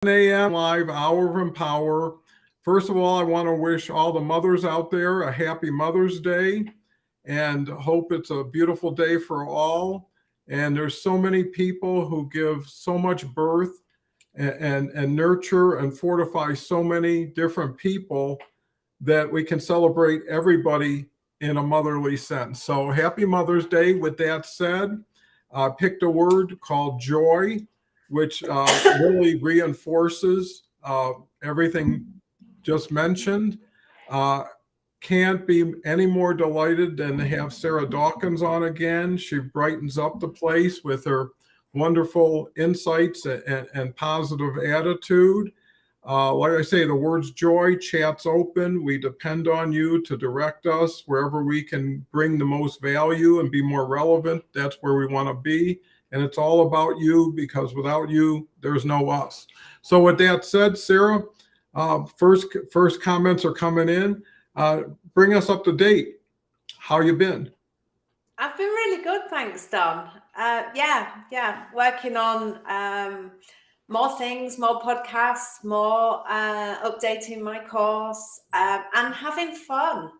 a.m. live hour of empower. First of all, I want to wish all the mothers out there a happy Mother's Day and hope it's a beautiful day for all. And there's so many people who give so much birth and nurture and fortify so many different people that we can celebrate everybody in a motherly sense. So happy Mother's Day. With that said, I picked a word called joy, which really reinforces everything just mentioned. Uh, can't be any more delighted than to have Sarah Dawkins on again. She brightens up the place with her wonderful insights and positive attitude. Like I say, the words joy, chat's open. We depend on you to direct us wherever we can bring the most value and be more relevant. That's where we want to be. And it's all about you because without you, there's no us. So with that said, Sarah, first comments are coming in. Bring us up to date. How you been? I've been really good, thanks, Don. Yeah, working on more things, more podcasts, more updating my course, and having fun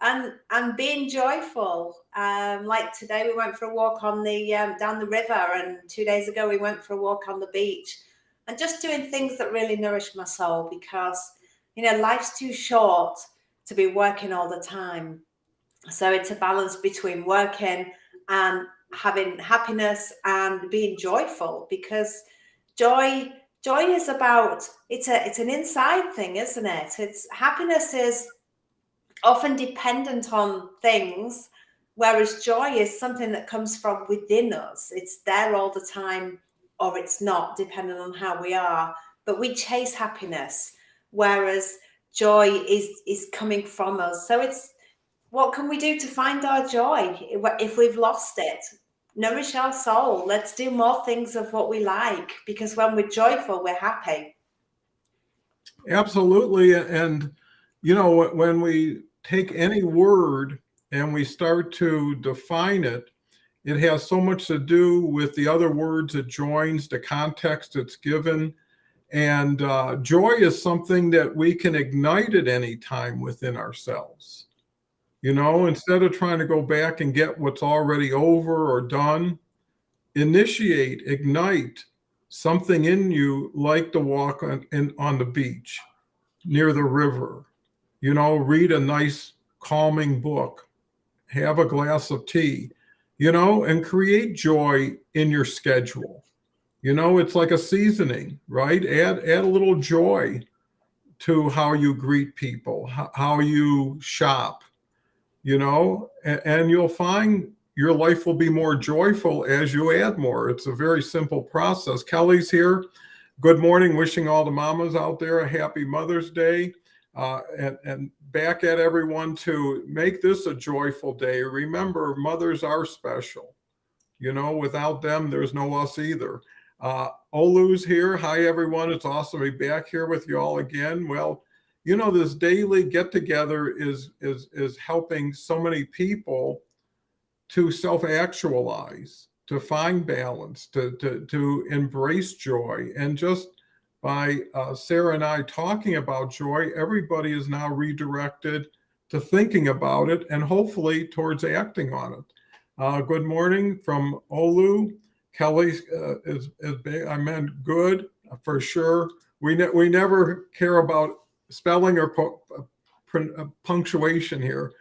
and being joyful. Like today, we went for a walk on the down the river, and 2 days ago we went for a walk on the beach, and just doing things that really nourish my soul because life's too short to be working all the time. So it's a balance between working and having happiness and being joyful because joy is about it's an inside thing, isn't it? It's happiness is often dependent on things, whereas joy is something that comes from within us. It's there all the time or it's not, depending on how we are. But we chase happiness, whereas joy is coming from us. So it's what can we do to find our joy if we've lost it? Nourish our soul. Let's do more things of what we like because when we're joyful, we're happy. Absolutely. And, when we take any word and we start to define it, it has so much to do with the other words it joins, the context it's given. And joy is something that we can ignite at any time within ourselves. Instead of trying to go back and get what's already over or done, initiate, ignite something in you like the walk on the beach near the river. Read a nice calming book, have a glass of tea, and create joy in your schedule. It's like a seasoning, right? Add a little joy to how you greet people, how you shop, and you'll find your life will be more joyful as you add more. It's a very simple process. Kelly's here. Good morning. Wishing all the mamas out there a happy Mother's Day. And back at everyone to make this a joyful day. Remember, mothers are special. Without them, there's no us either. Olu's here. Hi, everyone. It's awesome to be back here with you all again. Well, this daily get together is helping so many people to self-actualize, to find balance, to embrace joy. And just by Sarah and I talking about joy, everybody is now redirected to thinking about it and hopefully towards acting on it. Good morning from Olu. Kelly is I meant good for sure. We never care about spelling or punctuation here.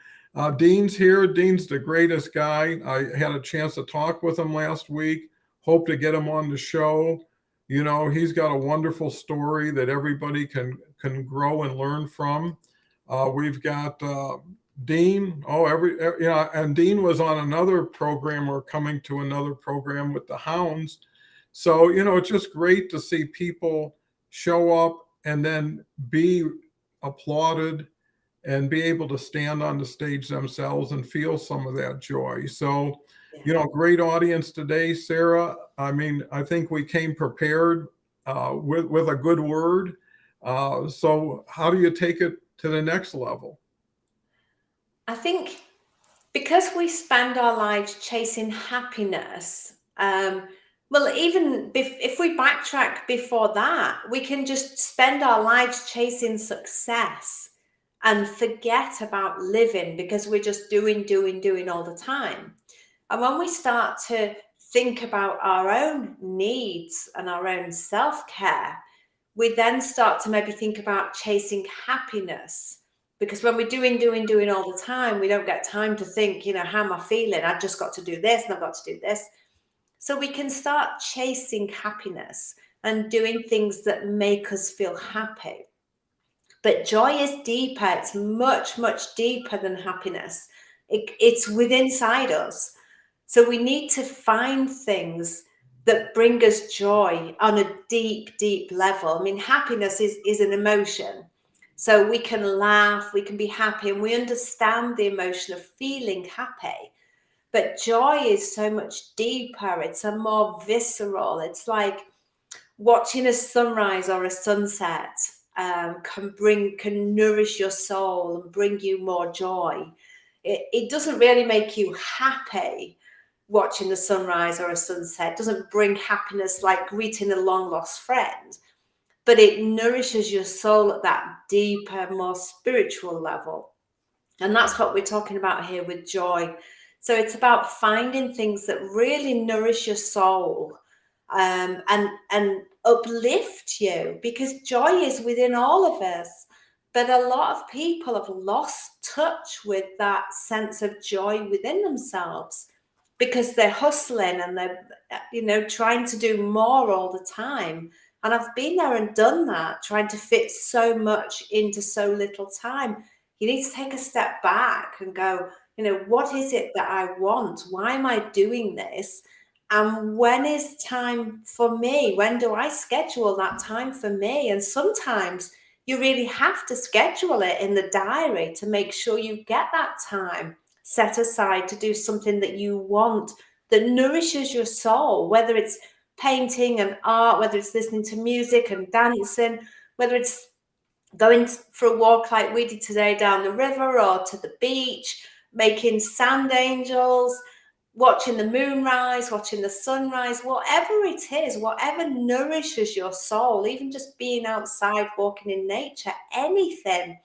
Dean's here. Dean's the greatest guy. I had a chance to talk with him last week. Hope to get him on the show. He's got a wonderful story that everybody can grow and learn from. We've got Dean. And Dean was on another program. We're coming to another program with the Hounds. So it's just great to see people show up and then be applauded and be able to stand on the stage themselves and feel some of that joy. So, great audience today, Sarah. I mean, I think we came prepared with a good word. So how do you take it to the next level? I think because we spend our lives chasing happiness, Well, even if we backtrack before that, we can just spend our lives chasing success and forget about living because we're just doing all the time. And when we start to think about our own needs and our own self care, we then start to maybe think about chasing happiness. Because when we're doing all the time, we don't get time to think, how am I feeling? I've just got to do this and I've got to do this. So we can start chasing happiness and doing things that make us feel happy. But joy is deeper. It's much, much deeper than happiness. It's within inside us. So we need to find things that bring us joy on a deep, deep level. I mean, happiness is an emotion. So we can laugh, we can be happy, and we understand the emotion of feeling happy. But joy is so much deeper. It's a more visceral. It's like watching a sunrise or a sunset can nourish your soul and bring you more joy. It doesn't really make you happy watching the sunrise or a sunset. It doesn't bring happiness like greeting a long lost friend, but it nourishes your soul at that deeper, more spiritual level. And that's what we're talking about here with joy. So it's about finding things that really nourish your soul, and uplift you, because joy is within all of us. But a lot of people have lost touch with that sense of joy within themselves because they're hustling and they're trying to do more all the time. And I've been there and done that, trying to fit so much into so little time. You need to take a step back and go, what is it that I want? Why am I doing this? And when is time for me? When do I schedule that time for me? And sometimes you really have to schedule it in the diary to make sure you get that time set aside to do something that you want, that nourishes your soul, whether it's painting and art, whether it's listening to music and dancing, whether it's going for a walk like we did today down the river or to the beach, making sand angels, watching the moonrise, watching the sunrise, whatever it is, whatever nourishes your soul, even just being outside, walking in nature, anything.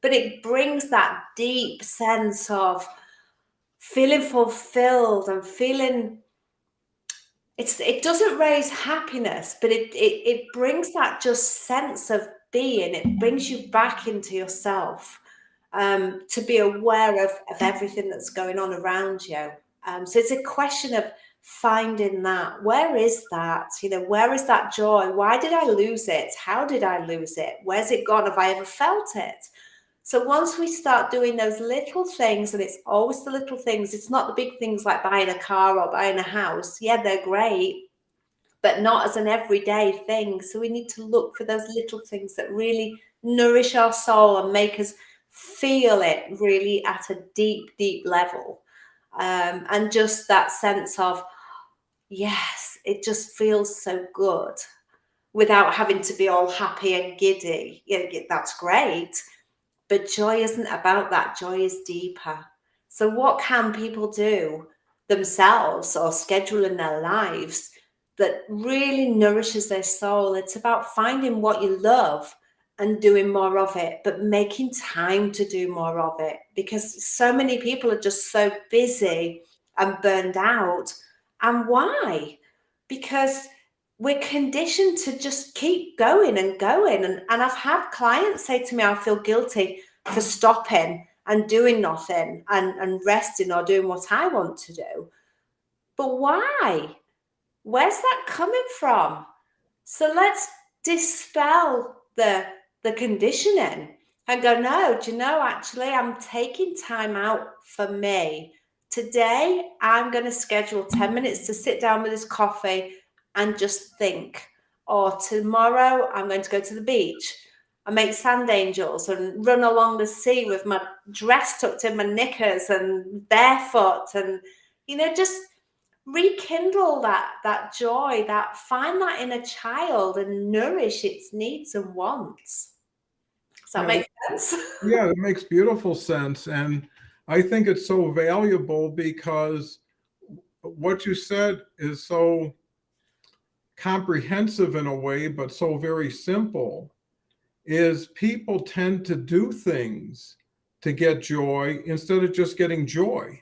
But it brings that deep sense of feeling fulfilled and feeling it doesn't raise happiness, but it brings that just sense of being. It brings you back into yourself, to be aware of everything that's going on around you. So it's a question of finding that. Where is that? Where is that joy? Why did I lose it? How did I lose it? Where's it gone? Have I ever felt it? So once we start doing those little things, and it's always the little things, it's not the big things like buying a car or buying a house. Yeah, they're great, but not as an everyday thing. So we need to look for those little things that really nourish our soul and make us feel it really at a deep, deep level. And just that sense of, yes, it just feels so good without having to be all happy and giddy. Yeah, that's great. But joy isn't about that. Joy is deeper. So what can people do themselves or schedule in their lives that really nourishes their soul? It's about finding what you love and doing more of it, but making time to do more of it, because so many people are just so busy and burned out. And why? Because we're conditioned to just keep going and going. And I've had clients say to me, I feel guilty for stopping and doing nothing and resting or doing what I want to do. But why? Where's that coming from? So let's dispel the conditioning and go, no, do you know, actually, I'm taking time out for me. Today, I'm going to schedule 10 minutes to sit down with this coffee and just think. Or tomorrow, I'm going to go to the beach and make sand angels and run along the sea with my dress tucked in my knickers and barefoot, and, just rekindle that joy, that find that inner child and nourish its needs and wants. Does that make sense? Yeah, it makes beautiful sense. And I think it's so valuable because what you said is so comprehensive in a way, but so very simple, is people tend to do things to get joy instead of just getting joy.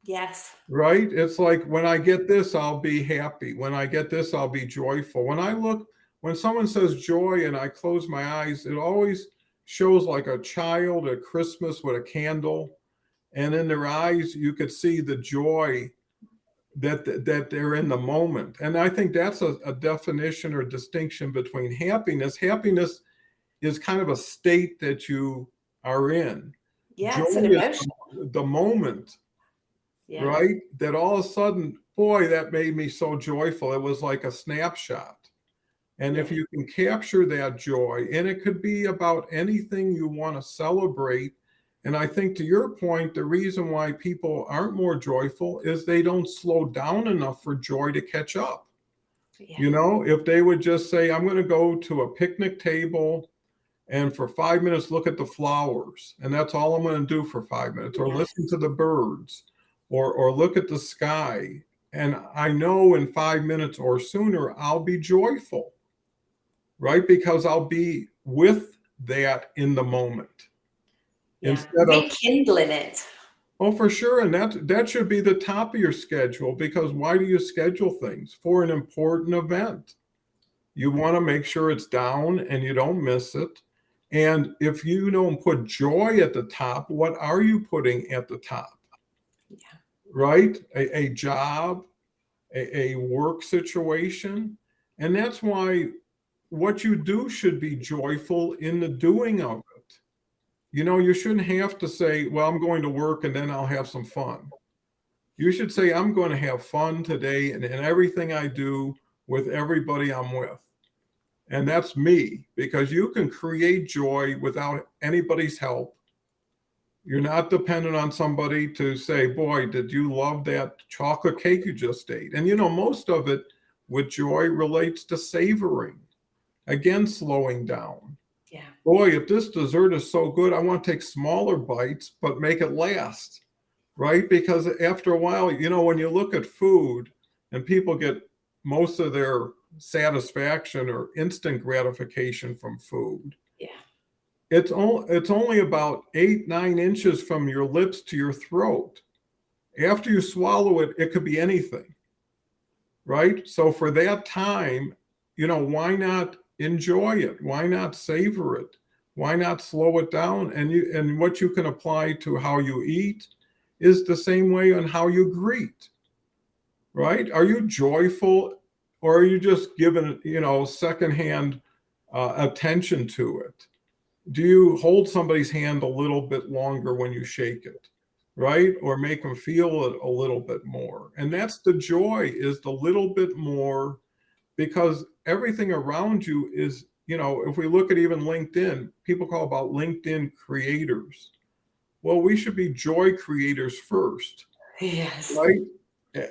Yes. Right? It's like, when I get this, I'll be happy. When I get this, I'll be joyful. When someone says joy and I close my eyes, it always shows like a child at Christmas with a candle. And in their eyes, you could see the joy that they're in the moment. And I think that's a definition or distinction between happiness. Happiness is kind of a state that you are in. Yeah, Joy it's an is emotion. the moment, Yeah. right? That all of a sudden, boy, that made me so joyful. It was like a snapshot. And if Yeah. you can capture that joy, and it could be about anything you want to celebrate. And I think, to your point, the reason why people aren't more joyful is they don't slow down enough for joy to catch up. Yeah. You know, if they would just say, I'm going to go to a picnic table and for 5 minutes look at the flowers, and that's all I'm going to do for 5 minutes, or Yes. listen to the birds, or look at the sky, and I know in 5 minutes or sooner I'll be joyful, right? Because I'll be with that in the moment. Yeah. Instead of, Rekindling it. oh, for sure. And that should be the top of your schedule, because why do you schedule things? For an important event. You want to make sure it's down and you don't miss it. And if you don't put joy at the top, what are you putting at the top? Yeah. Right? A job, a work situation. And that's why what you do should be joyful in the doing of it. You know, you shouldn't have to say, well, I'm going to work and then I'll have some fun. You should say, I'm going to have fun today and in everything I do with everybody I'm with. And that's me, because you can create joy without anybody's help. You're not dependent on somebody to say, boy, did you love that chocolate cake you just ate? And, you know, most of it with joy relates to savoring. Again, slowing down. Yeah. Boy, if this dessert is so good, I want to take smaller bites, but make it last, right? Because after a while, you know, when you look at food and people get most of their satisfaction or instant gratification from food, Yeah. it's only about 8-9 inches from your lips to your throat. After you swallow it, it could be anything, right? So for that time, you know, why not enjoy it? Why not savor it? Why not slow it down? And what you can apply to how you eat is the same way on how you greet, right? Are you joyful, or are you just giving, you know, secondhand attention to it? Do you hold somebody's hand a little bit longer when you shake it, right? Or make them feel it a little bit more? And that's the joy, is the little bit more, because everything around you is, you know, if we look at even LinkedIn, people call about LinkedIn creators. Well, we should be joy creators first, Yes. right?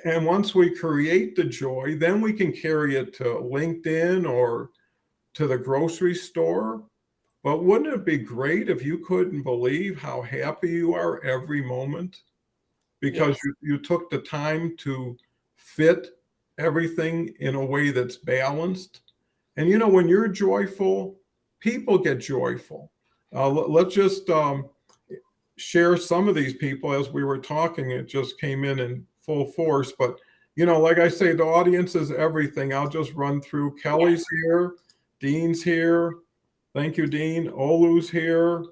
And once we create the joy, then we can carry it to LinkedIn or to the grocery store. But wouldn't it be great if you couldn't believe how happy you are every moment, because Yes. you took the time to fit everything in a way that's balanced? And you know, when you're joyful, people get joyful. Let's just share some of these people as we were talking. It just came in full force. But, you know, like I say, the audience is everything. I'll just run through. Kelly's here, Dean's here. Thank you, Dean. Olu's here.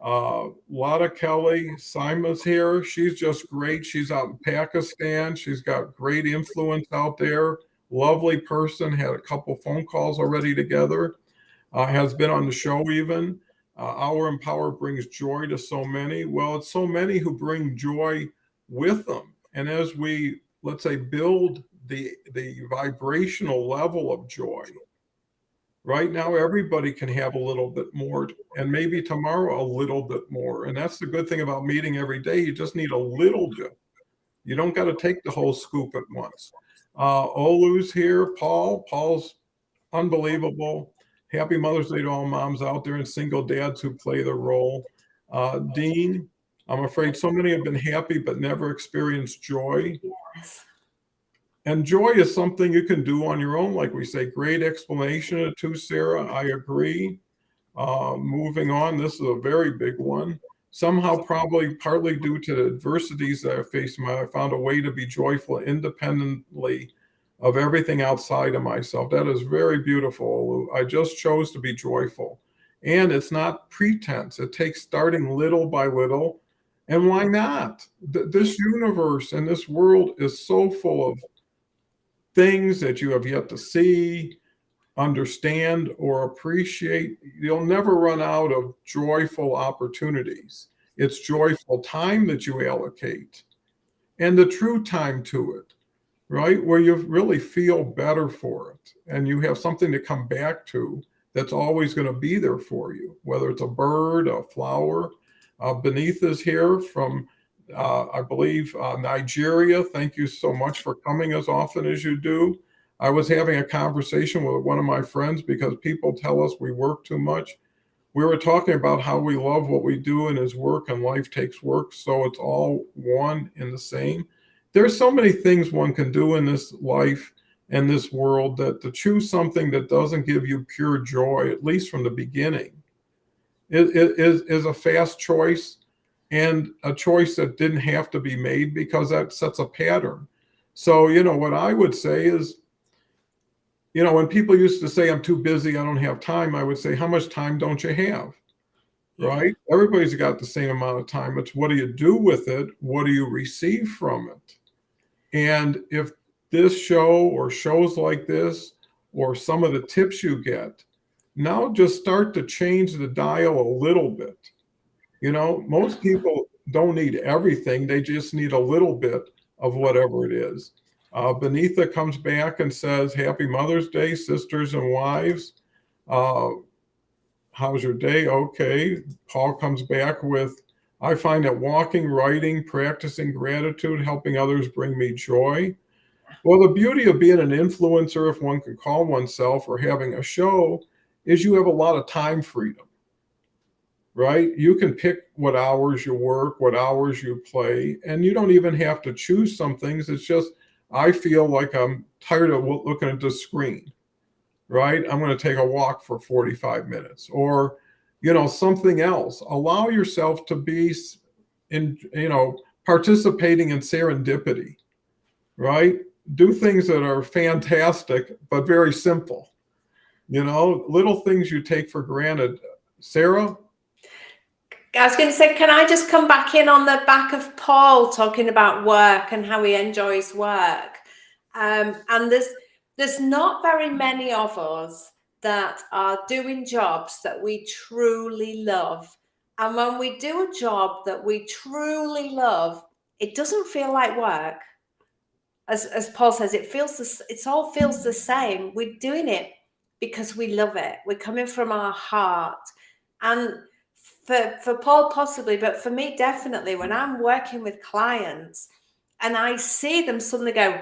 Lotta Kelly. Sima's here. She's just great. She's out in Pakistan. She's got great influence out there. Lovely person. Had a couple phone calls already together. Has been on the show even. Our Empower brings joy to so many. Well, it's so many who bring joy with them. And as we, let's say, build the vibrational level of joy, right now, everybody can have a little bit more, and maybe tomorrow a little bit more. And that's the good thing about meeting every day. You just need a little bit. You don't got to take the whole scoop at once. Olu's here. Paul's unbelievable. Happy Mother's Day to all moms out there and single dads who play the role. Dean, I'm afraid so many have been happy but never experienced joy. Yes. And joy is something you can do on your own. Like we say, great explanation too, Sarah. I agree. Moving on, this is a very big one. Somehow, probably partly due to the adversities that I faced, I found a way to be joyful independently of everything outside of myself. That is very beautiful, Lou. I just chose to be joyful. And it's not pretense. It takes starting little by little. And why not? This universe and this world is so full of things that you have yet to see, understand, or appreciate. You'll never run out of joyful opportunities. It's joyful time that you allocate and the true time to it, right? Where you really feel better for it and you have something to come back to that's always going to be there for you, whether it's a bird, a flower. Beneath is here from, I believe, Nigeria. Thank you so much for coming as often as you do. I was having a conversation with one of my friends because people tell us we work too much. We were talking about how we love what we do in his work and life takes work. So it's all one and the same. There's so many things one can do in this life and this world that to choose something that doesn't give you pure joy, at least from the beginning, is a fast choice and a choice that didn't have to be made because that sets a pattern. So, what I would say is, when people used to say, I'm too busy, I don't have time, I would say, how much time don't you have? Right? Everybody's got the same amount of time. It's what do you do with it? What do you receive from it? And if this show or shows like this, or some of the tips you get, now just start to change the dial a little bit. Most people don't need everything. They just need a little bit of whatever it is. Benitha comes back and says, Happy Mother's Day, sisters and wives. How's your day? Okay. Paul comes back with, I find that walking, writing, practicing gratitude, helping others bring me joy. Well, the beauty of being an influencer, if one could call oneself, or having a show, is you have a lot of time freedom, right? You can pick what hours you work, what hours you play, and you don't even have to choose some things. It's just, I feel like I'm tired of looking at the screen, right? I'm going to take a walk for 45 minutes or, something else. Allow yourself to be participating in serendipity, right? Do things that are fantastic, but very simple, little things you take for granted. Sarah? I was going to say, can I just come back in on the back of Paul talking about work and how he enjoys work? And there's not very many of us that are doing jobs that we truly love. And when we do a job that we truly love, it doesn't feel like work. As Paul says, it all feels the same. We're doing it because we love it. We're coming from our heart. And for Paul possibly, but for me definitely, when I'm working with clients and I see them suddenly go,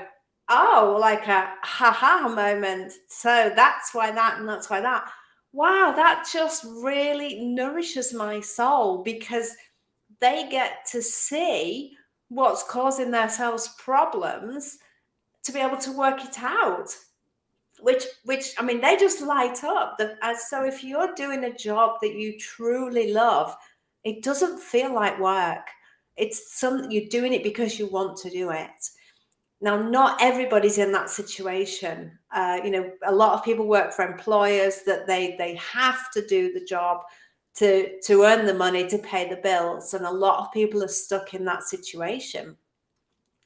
oh, like a ha-ha moment. So that's why that and that's why that. Wow, that just really nourishes my soul because they get to see what's causing themselves problems to be able to work it out. Which I mean, they just light up. So if you're doing a job that you truly love, it doesn't feel like work. It's you're doing it because you want to do it. Now, not everybody's in that situation. A lot of people work for employers that they have to do the job to earn the money to pay the bills, and a lot of people are stuck in that situation.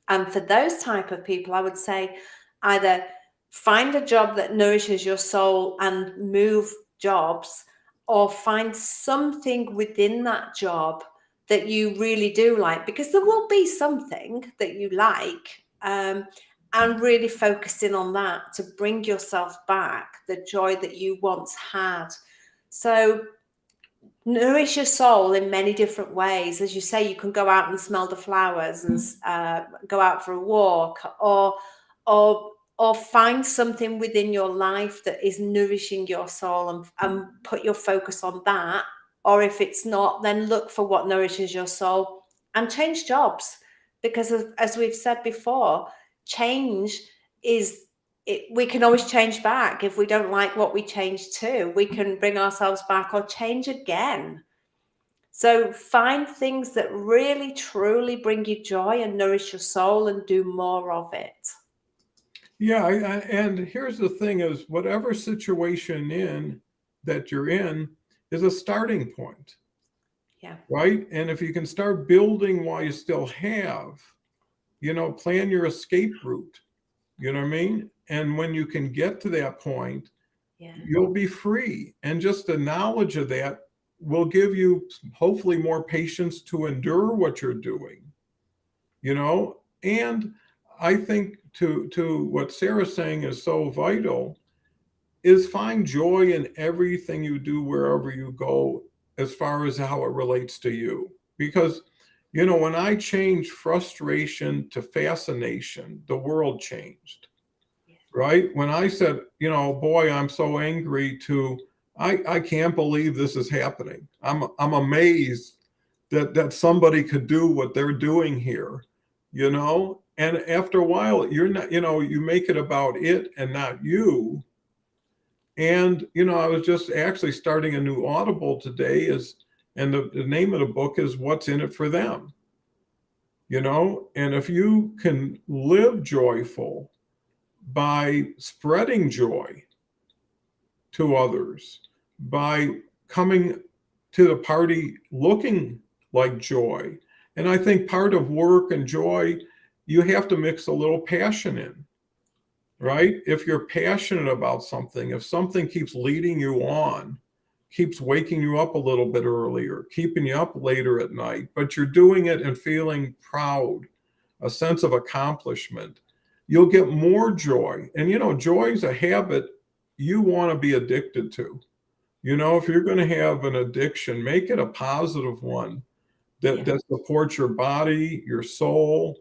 And for those type of people, I would say either find a job that nourishes your soul and move jobs, or find something within that job that you really do like, because there will be something that you like, and really focusing on that to bring yourself back the joy that you once had. So nourish your soul in many different ways. As you say, you can go out and smell the flowers and go out for a walk, or find something within your life that is nourishing your soul and put your focus on that. Or if it's not, then look for what nourishes your soul and change jobs. Because as we've said before, change we can always change back. If we don't like what we changed to, we can bring ourselves back or change again. So find things that really, truly bring you joy and nourish your soul, and do more of it. Yeah, and here's the thing is whatever situation that you're in is a starting point, Yeah. right? And if you can start building while you still have, plan your escape route. You know what I mean? And when you can get to that point, Yeah. you'll be free. And just the knowledge of that will give you hopefully more patience to endure what you're doing, And I think to what Sarah's saying is so vital is find joy in everything you do wherever you go as far as how it relates to you. Because, when I changed frustration to fascination, the world changed, right? When I said, boy, I'm so angry to, I can't believe this is happening. I'm amazed that somebody could do what they're doing here, And after a while, you're not, you make it about it and not you. And, I was just actually starting a new Audible today and the name of the book is What's in It for Them, And if you can live joyful by spreading joy to others, by coming to the party looking like joy. And I think part of work and joy, you have to mix a little passion in, right? If you're passionate about something, if something keeps leading you on, keeps waking you up a little bit earlier, keeping you up later at night, but you're doing it and feeling proud, a sense of accomplishment, you'll get more joy. And, joy is a habit you want to be addicted to. If you're going to have an addiction, make it a positive one that supports your body, your soul,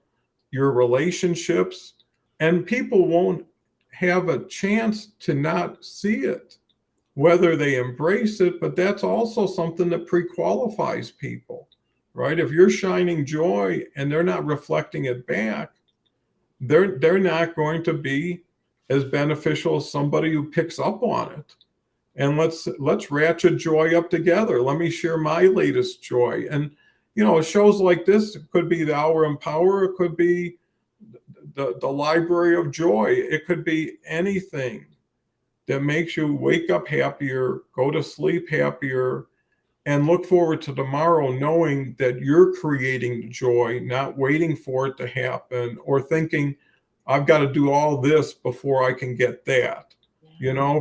your relationships, and people won't have a chance to not see it, whether they embrace it, but that's also something that pre-qualifies people, right? If you're shining joy and they're not reflecting it back, they're not going to be as beneficial as somebody who picks up on it. And let's ratchet joy up together. Let me share my latest joy. And shows like this, it could be the Hour in Power, it could be the Library of Joy, it could be anything that makes you wake up happier, go to sleep happier, and look forward to tomorrow knowing that you're creating joy, not waiting for it to happen or thinking, I've got to do all this before I can get that.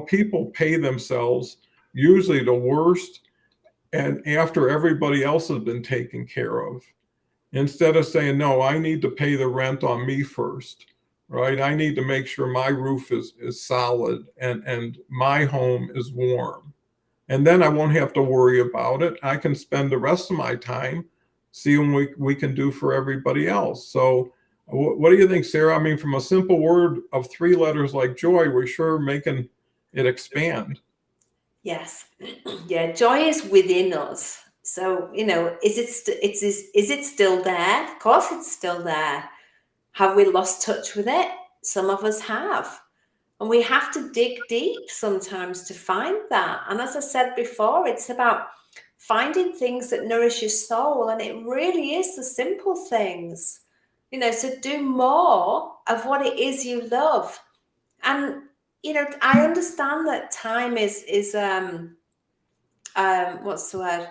People pay themselves usually the worst and after everybody else has been taken care of. Instead of saying, no, I need to pay the rent on me first, right? I need to make sure my roof is solid and my home is warm. And then I won't have to worry about it. I can spend the rest of my time seeing what we can do for everybody else. So what do you think, Sarah? I mean, from a simple word of 3 letters like joy, we're sure making it expand. Yes. Yeah, joy is within us. So, is it still there? Of course it's still there. Have we lost touch with it? Some of us have. And we have to dig deep sometimes to find that. And as I said before, it's about finding things that nourish your soul. And it really is the simple things, so do more of what it is you love. And, I understand that time is what's the word?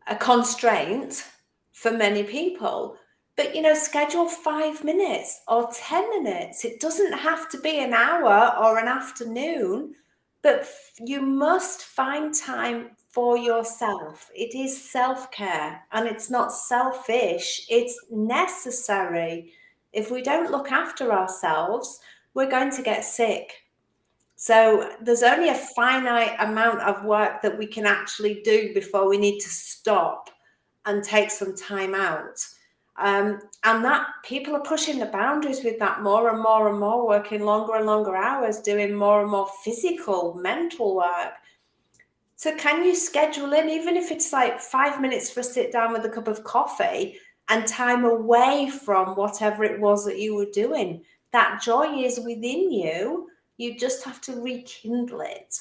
A constraint for many people. But, schedule 5 minutes or 10 minutes. It doesn't have to be an hour or an afternoon, but you must find time for yourself. It is self-care and it's not selfish. It's necessary. If we don't look after ourselves, we're going to get sick. So there's only a finite amount of work that we can actually do before we need to stop and take some time out. And that people are pushing the boundaries with that more and more and more, working longer and longer hours, doing more and more physical, mental work. So can you schedule in, even if it's like 5 minutes for a sit down with a cup of coffee and time away from whatever it was that you were doing? That joy is within you. You just have to rekindle it.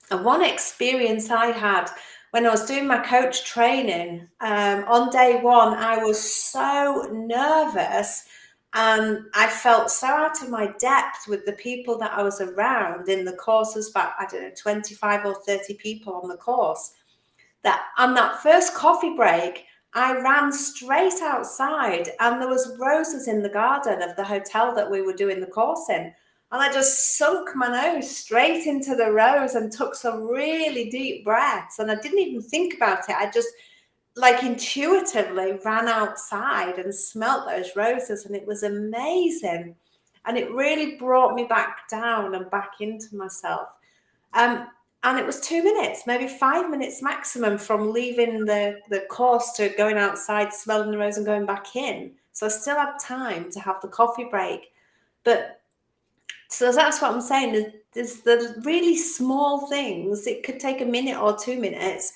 And one experience I had when I was doing my coach training, on day one, I was so nervous and I felt so out of my depth with the people that I was around in the course. There's about, I don't know, 25 or 30 people on the course, that on that first coffee break, I ran straight outside and there was roses in the garden of the hotel that we were doing the course in. And I just sunk my nose straight into the rose and took some really deep breaths. And I didn't even think about it. I just like intuitively ran outside and smelt those roses, and it was amazing. And it really brought me back down and back into myself. And it was 2 minutes, maybe 5 minutes maximum from leaving the course to going outside, smelling the rose and going back in. So I still had time to have the coffee break. But so that's what I'm saying. There's the really small things. It could take a minute or 2 minutes,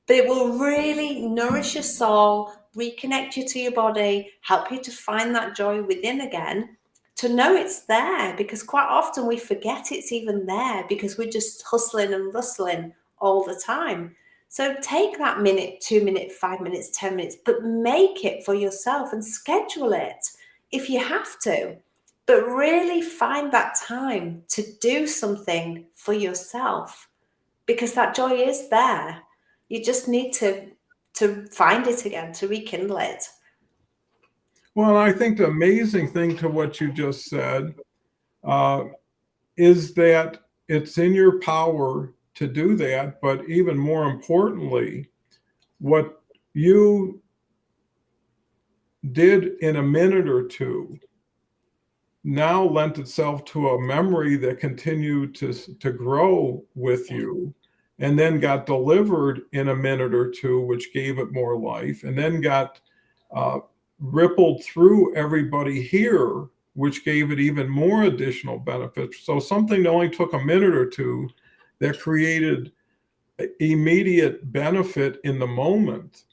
but it will really nourish your soul, reconnect you to your body, help you to find that joy within again, to know it's there, because quite often we forget it's even there because we're just hustling and rustling all the time. So take that minute, 2 minutes, 5 minutes, 10 minutes, but make it for yourself and schedule it if you have to. But really find that time to do something for yourself, because that joy is there. You just need to find it again, to rekindle it. Well, I think the amazing thing to what you just said is that it's in your power to do that. But even more importantly, what you did in a minute or two now lent itself to a memory that continued to grow with you, and then got delivered in a minute or two, which gave it more life, and then got rippled through everybody here, which gave it even more additional benefits. So something that only took a minute or two that created immediate benefit in the moment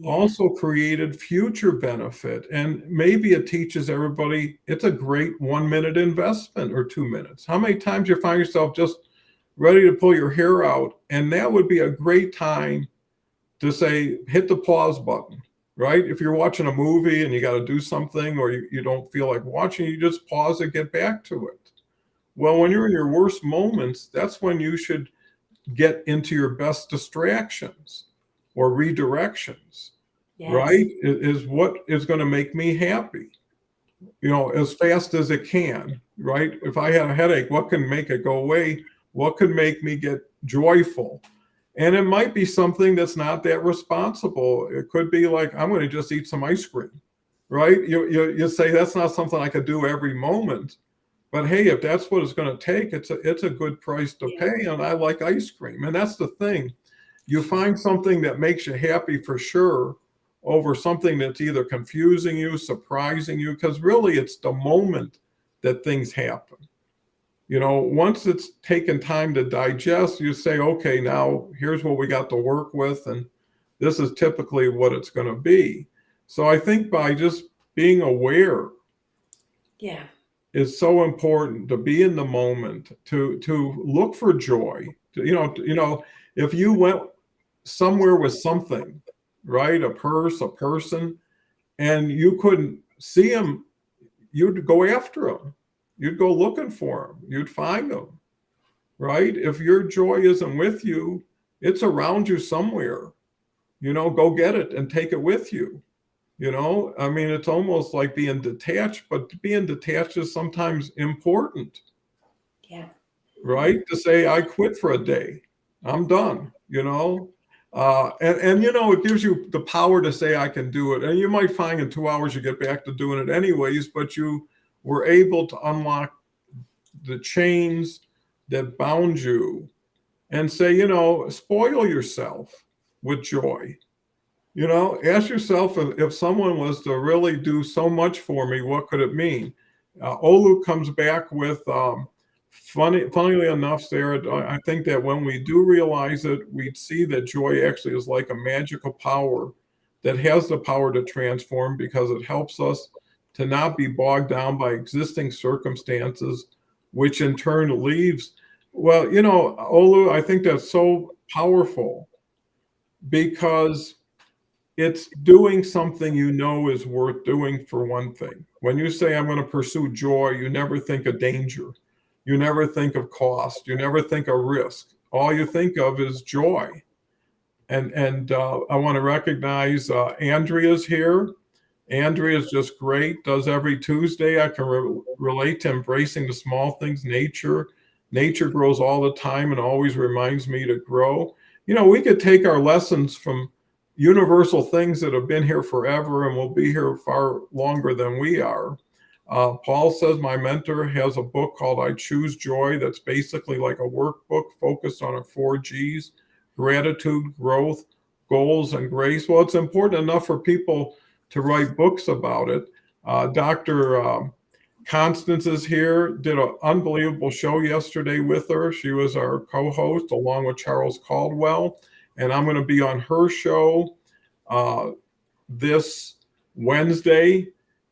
also created future benefit. And maybe it teaches everybody it's a great 1 minute investment or 2 minutes. How many times you find yourself just ready to pull your hair out? And that would be a great time to say, hit the pause button, right? If you're watching a movie and you got to do something, or you don't feel like watching, you just pause and get back to it. Well, when you're in your worst moments, that's when you should get into your best distractions or redirections, right? Is what is going to make me happy, as fast as it can, right? If I had a headache, what can make it go away? What could make me get joyful? And it might be something that's not that responsible. It could be like, I'm going to just eat some ice cream, right? You say that's not something I could do every moment. But hey, if that's what it's going to take, it's a good price to pay. And I like ice cream. And that's the thing. You find something that makes you happy for sure over something that's either confusing you, surprising you, because really it's the moment that things happen. Once it's taken time to digest, you say, okay, now here's what we got to work with. And this is typically what it's going to be. So I think by just being aware is so important, to be in the moment, to look for joy. If you went somewhere with something, right? A purse, a person, and you couldn't see them, you'd go after them. You'd go looking for them. You'd find them, right? If your joy isn't with you, it's around you somewhere. Go get it and take it with you. I mean, it's almost like being detached, but being detached is sometimes important. Yeah. Right? To say, I quit for a day. I'm done, and it gives you the power to say, I can do it. And you might find in 2 hours you get back to doing it anyways, but you were able to unlock the chains that bound you and say, spoil yourself with joy. Ask yourself, if someone was to really do so much for me, what could it mean? Olu comes back with, funnily enough, Sarah, I think that when we do realize it, we see that joy actually is like a magical power that has the power to transform, because it helps us to not be bogged down by existing circumstances, which in turn leaves. Well, Olu, I think that's so powerful because it's doing something is worth doing, for one thing. When you say, I'm going to pursue joy, you never think of danger. You never think of cost. You never think of risk. All you think of is joy. And I want to recognize Andrea's here. Andrea is just great, does every Tuesday. I can relate to embracing the small things. Nature grows all the time and always reminds me to grow. We could take our lessons from universal things that have been here forever and will be here far longer than we are. Paul says my mentor has a book called I Choose Joy that's basically like a workbook focused on the 4 G's: gratitude, growth, goals, and grace. Well, it's important enough for people to write books about it. Dr. Constance is here, did an unbelievable show yesterday with her. She was our co-host along with Charles Caldwell. And I'm going to be on her show this Wednesday.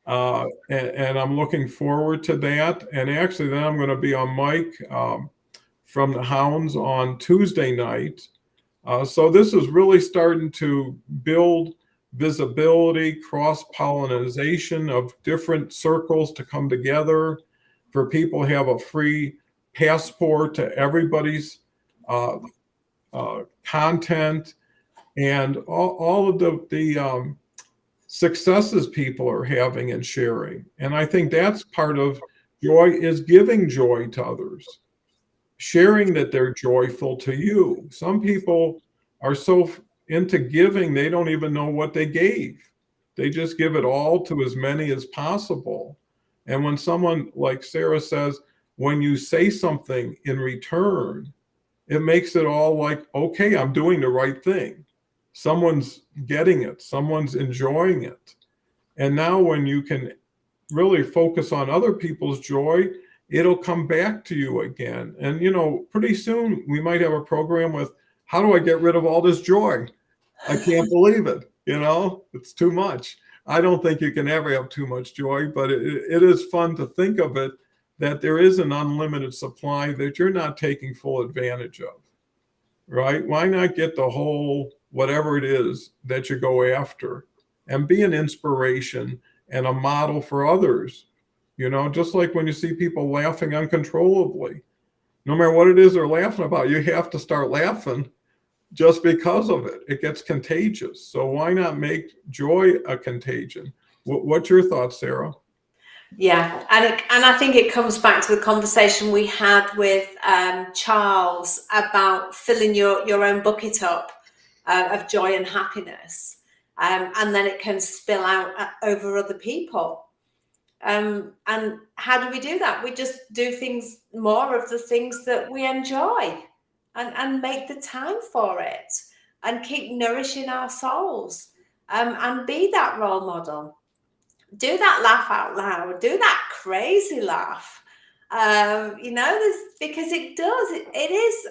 And I'm looking forward to that. And actually, then I'm going to be on Mike from the Hounds on Tuesday night. So this is really starting to build visibility, cross-pollination of different circles to come together, for people to have a free passport to everybody's content and all of the successes people are having and sharing. And I think that's part of joy, is giving joy to others, sharing that they're joyful to you. Some people are so into giving, they don't even know what they gave. They just give it all to as many as possible. And when someone like Sarah says, when you say something in return, it makes it all like, okay, I'm doing the right thing. Someone's getting it. Someone's enjoying it. And now when you can really focus on other people's joy, it'll come back to you again. And, pretty soon we might have a program with, how do I get rid of all this joy? I can't believe it. It's too much. I don't think you can ever have too much joy, but it is fun to think of it, that there is an unlimited supply that you're not taking full advantage of, right? Why not get the whole, whatever it is that you go after, and be an inspiration and a model for others? Just like when you see people laughing uncontrollably, no matter what it is they're laughing about, you have to start laughing just because of it. It gets contagious. So why not make joy a contagion? What's your thoughts, Sarah? Yeah, and I think it comes back to the conversation we had with Charles about filling your own bucket up of joy and happiness, and then it can spill out over other people. And how do we do that? We just do more of the things that we enjoy, and make the time for it, and keep nourishing our souls, and be that role model. Do that laugh out loud. Do that crazy laugh. Because it is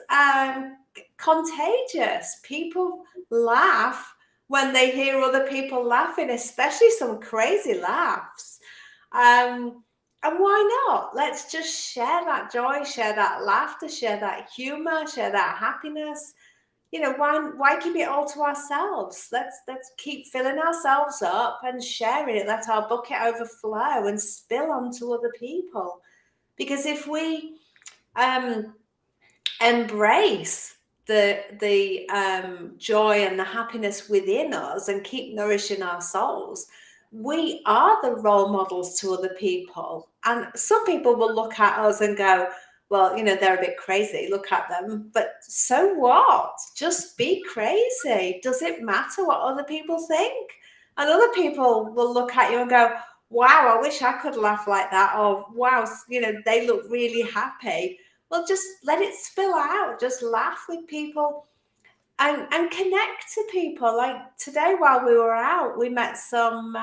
contagious. People laugh when they hear other people laughing, especially some crazy laughs. And why not? Let's just share that joy, share that laughter, share that humor, share that happiness. Why keep it all to ourselves? Let's keep filling ourselves up and sharing it. Let our bucket overflow and spill onto other people. Because if we embrace the joy and the happiness within us and keep nourishing our souls, we are the role models to other people. And some people will look at us and go, well, they're a bit crazy, look at them. But so what? Just be crazy. Does it matter what other people think? And other people will look at you and go, wow, I wish I could laugh like that. Or wow, they look really happy. Well, just let it spill out. Just laugh with people and connect to people. Like today, while we were out, we met some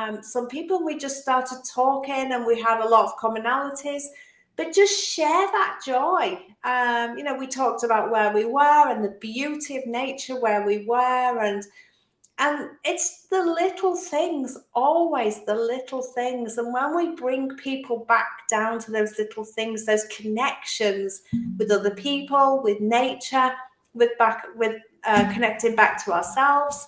people, and we just started talking, and we had a lot of commonalities. But just share that joy. We talked about where we were and the beauty of nature where we were, and And it's the little things, always the little things. And when we bring people back down to those little things, those connections with other people, with nature, with connecting back to ourselves,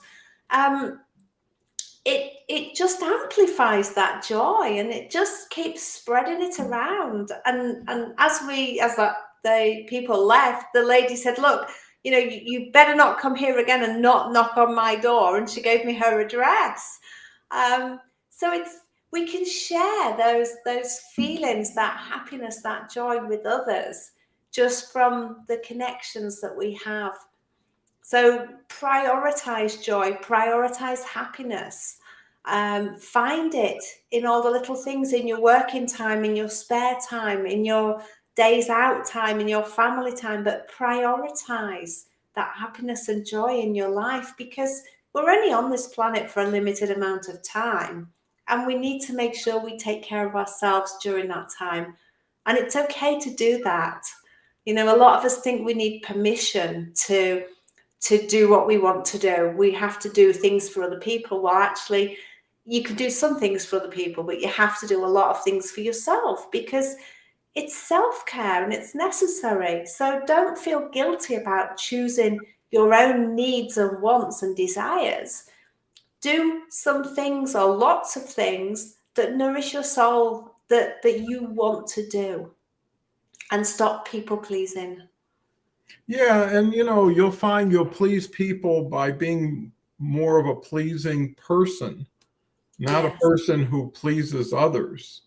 it just amplifies that joy, and it just keeps spreading it around. And as the people left, the lady said, "Look, you better not come here again and not knock on my door." And she gave me her address. So we can share those feelings, that happiness, that joy with others, just from the connections that we have. So prioritize joy, prioritize happiness. Find it in all the little things, in your working time, in your spare time, in your days out time, in your family time, but prioritize that happiness and joy in your life, because we're only on this planet for a limited amount of time, and we need to make sure we take care of ourselves during that time. And it's okay to do that. A lot of us think we need permission to do what we want to do. We have to do things for other people. Well, actually, you can do some things for other people, but you have to do a lot of things for yourself, because it's self-care and it's necessary. So don't feel guilty about choosing your own needs and wants and desires. Do some things, or lots of things, that nourish your soul, that you want to do, and stop people pleasing. Yeah, and you'll find you'll please people by being more of a pleasing person, not a Yes. person who pleases others,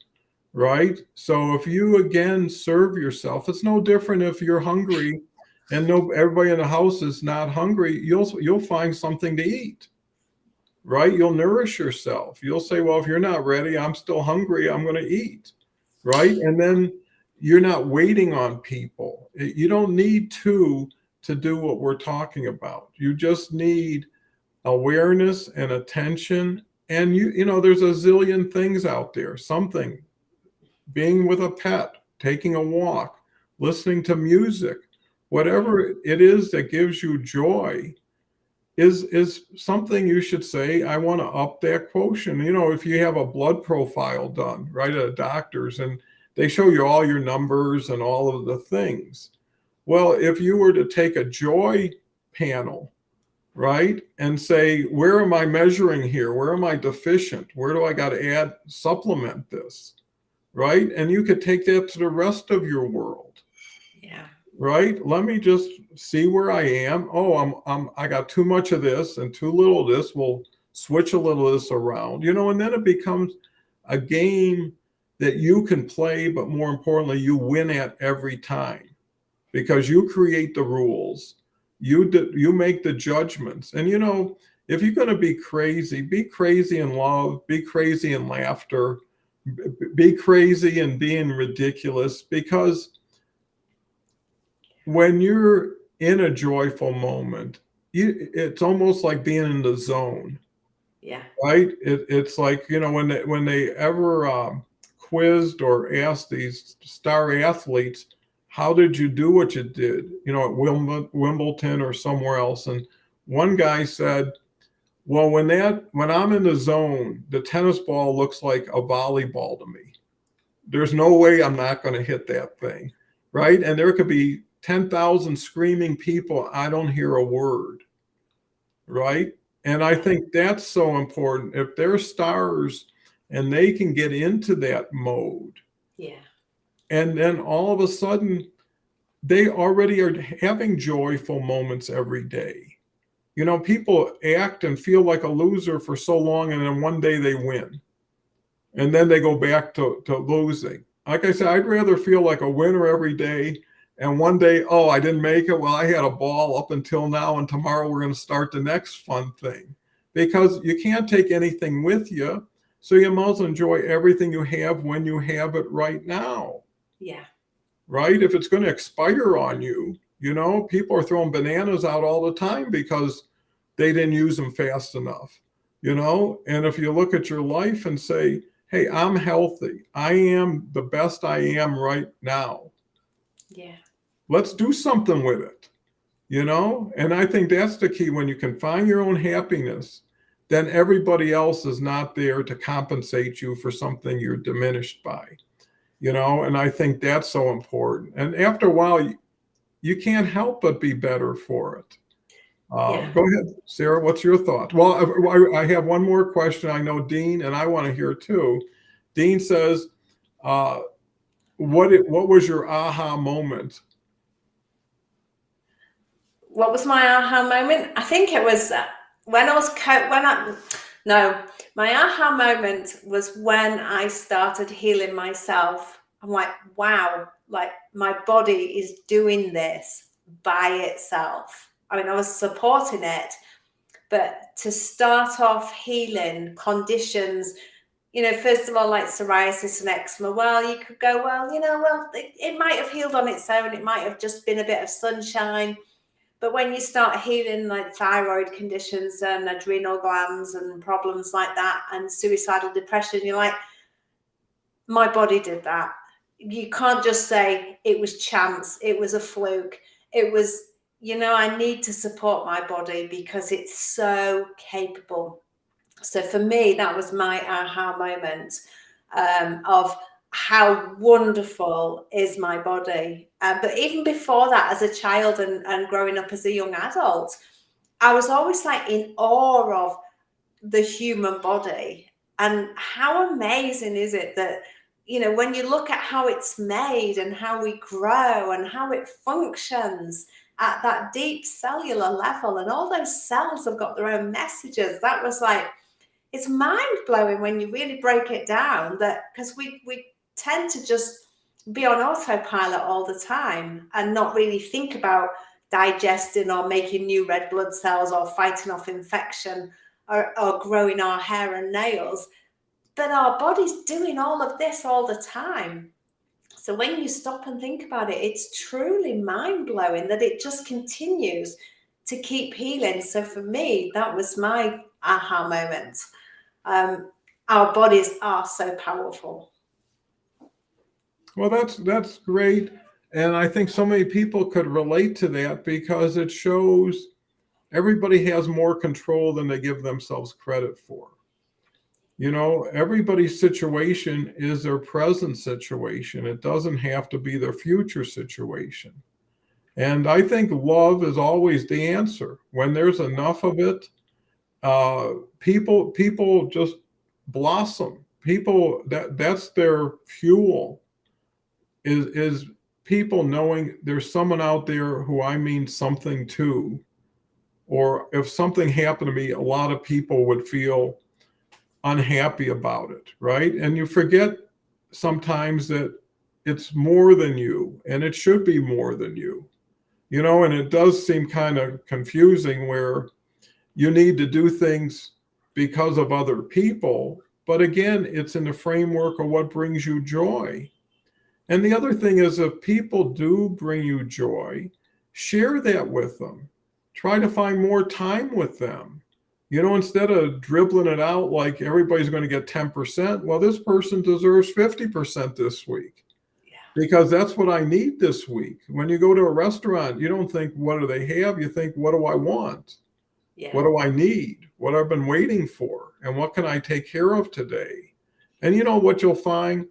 right? So if you again serve yourself, it's no different if you're hungry and everybody in the house is not hungry, you'll find something to eat, right? You'll nourish yourself. You'll say, well, if you're not ready, I'm still hungry, I'm going to eat, right? And then you're not waiting on people. You don't need to do what we're talking about. You just need awareness and attention. And there's a zillion things out there. Something, being with a pet, taking a walk, listening to music, whatever it is that gives you joy is something you should say, I want to up that quotient. If you have a blood profile done, right, at a doctor's, and they show you all your numbers and all of the things. Well, if you were to take a joy panel, right, and say, where am I measuring here? Where am I deficient? Where do I got to supplement this? Right? And you could take that to the rest of your world. Yeah. Right? Let me just see where I am. Oh, I got too much of this and too little of this. We'll switch a little of this around, and then it becomes a game that you can play, but more importantly, you win at every time, because you create the rules. You make the judgments. And if you're going to be crazy in love, be crazy in laughter, be crazy in being ridiculous, because when you're in a joyful moment, it's almost like being in the zone. Yeah. Right? It's like, when they ever quizzed or asked these star athletes, how did you do what you did, at Wimbledon or somewhere else? And one guy said, well, when I'm in the zone, the tennis ball looks like a volleyball to me. There's no way I'm not going to hit that thing, right? And there could be 10,000 screaming people. I don't hear a word, right? And I think that's so important. If they're stars and they can get into that mode, Yeah. and then all of a sudden, they already are having joyful moments every day. People act and feel like a loser for so long, and then one day they win. And then they go back to losing. Like I said, I'd rather feel like a winner every day, and one day, oh, I didn't make it. Well, I had a ball up until now, and tomorrow we're going to start the next fun thing. Because you can't take anything with you, so you might as well enjoy everything you have when you have it right now. Yeah. Right? If it's going to expire on you, people are throwing bananas out all the time because they didn't use them fast enough. And if you look at your life and say, hey, I'm healthy, I am the best I am right now, Yeah. let's do something with it. And I think that's the key. When you can find your own happiness, then everybody else is not there to compensate you for something you're diminished by, and I think that's so important. And after a while, you can't help but be better for it. Yeah. Go ahead, Sarah. What's your thought? Well, I have one more question. I know Dean, and I want to hear too. Dean says, uh, what was your aha moment? What was my aha moment? I think it was when I was my aha moment was when I started healing myself. I'm like, wow, like my body is doing this by itself. I mean, I was supporting it, but to start off healing conditions, first of all, like psoriasis and eczema, well, you could go, well, it might have healed on its own. It might have just been a bit of sunshine. But when you start healing like thyroid conditions and adrenal glands and problems like that and suicidal depression, you're like, my body did that. You can't just say it was chance, it was a fluke. It was, I need to support my body because it's so capable. So for me, that was my aha moment of how wonderful is my body. But even before that, as a child and growing up as a young adult, I was always like in awe of the human body. And how amazing is it that, when you look at how it's made and how we grow and how it functions at that deep cellular level, and all those cells have got their own messages. That was like, it's mind blowing when you really break it down, that because we tend to just be on autopilot all the time and not really think about digesting or making new red blood cells or fighting off infection or growing our hair and nails. But our body's doing all of this all the time. So when you stop and think about it, it's truly mind blowing that it just continues to keep healing. So for me, that was my aha moment. Our bodies are so powerful. Well, that's great. And I think so many people could relate to that because it shows everybody has more control than they give themselves credit for. Everybody's situation is their present situation. It doesn't have to be their future situation. And I think love is always the answer. When there's enough of it, people just blossom. People that's their fuel. Is people knowing there's someone out there who I mean something to, or if something happened to me, a lot of people would feel unhappy about it, right? And you forget sometimes that it's more than you, and it should be more than you, and it does seem kind of confusing where you need to do things because of other people. But again, it's in the framework of what brings you joy. And the other thing is, if people do bring you joy, share that with them. Try to find more time with them. Instead of dribbling it out like everybody's going to get 10%, well, this person deserves 50% this week because that's what I need this week. When you go to a restaurant, you don't think, what do they have? You think, what do I want? Yeah. What do I need? What I've been waiting for? And what can I take care of today? And what you'll find?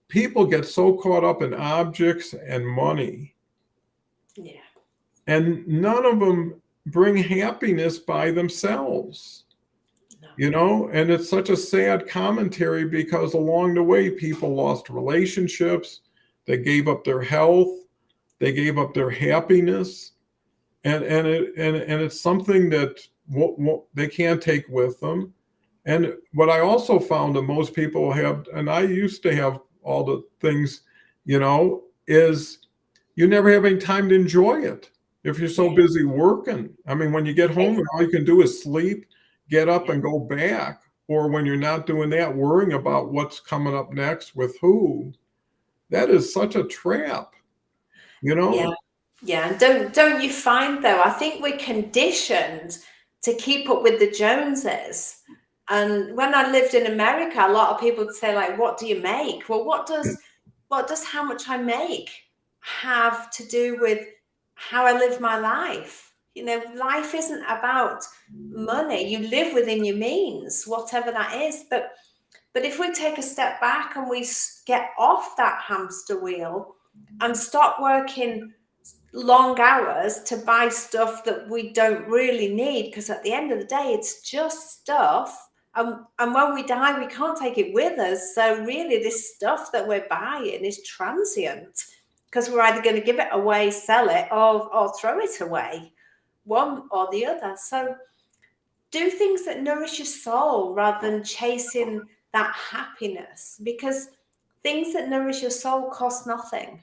People get so caught up in objects and money. Yeah. And none of them bring happiness by themselves. No. And it's such a sad commentary because along the way, people lost relationships, they gave up their health, they gave up their happiness. And it's something that they can't take with them. And what I also found that most people have, and I used to have all the things, is you never have any time to enjoy it if you're so busy working. I mean, when you get home and all you can do is sleep, get up and go back, or when you're not doing that, worrying about what's coming up next with who, that is such a trap, Yeah, and don't you find though? I think we're conditioned to keep up with the Joneses. And when I lived in America, a lot of people would say, like, what do you make? Well, what does how much I make have to do with how I live my life. Life isn't about money. You live within your means, whatever that is. But if we take a step back and we get off that hamster wheel and stop working long hours to buy stuff that we don't really need, because at the end of the day, it's just stuff. And when we die, we can't take it with us. So really, this stuff that we're buying is transient, because we're either going to give it away, sell it, or throw it away, one or the other. So do things that nourish your soul rather than chasing that happiness, because things that nourish your soul cost nothing.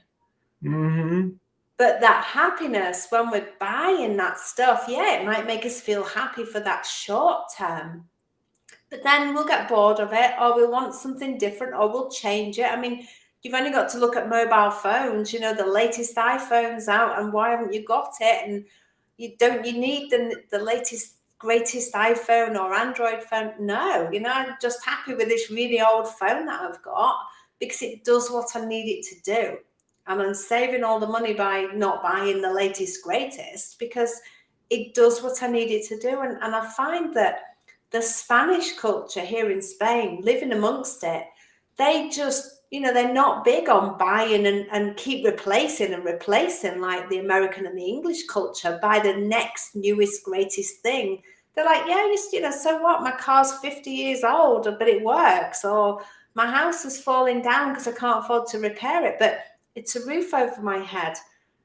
Mm-hmm. But that happiness, when we're buying that stuff, yeah, it might make us feel happy for that short term. But then we'll get bored of it, or we'll want something different, or we'll change it. I mean, you've only got to look at mobile phones, the latest iPhone's out, and why haven't you got it? And you need the latest, greatest iPhone or Android phone. No, I'm just happy with this really old phone that I've got, because it does what I need it to do. And I'm saving all the money by not buying the latest, greatest, because it does what I need it to do. And I find that the Spanish culture here in Spain, living amongst it, they just, they're not big on buying and keep replacing like the American and the English culture, buy the next newest, greatest thing. They're like, yeah, so what? My car's 50 years old, but it works. Or my house is falling down because I can't afford to repair it, but it's a roof over my head.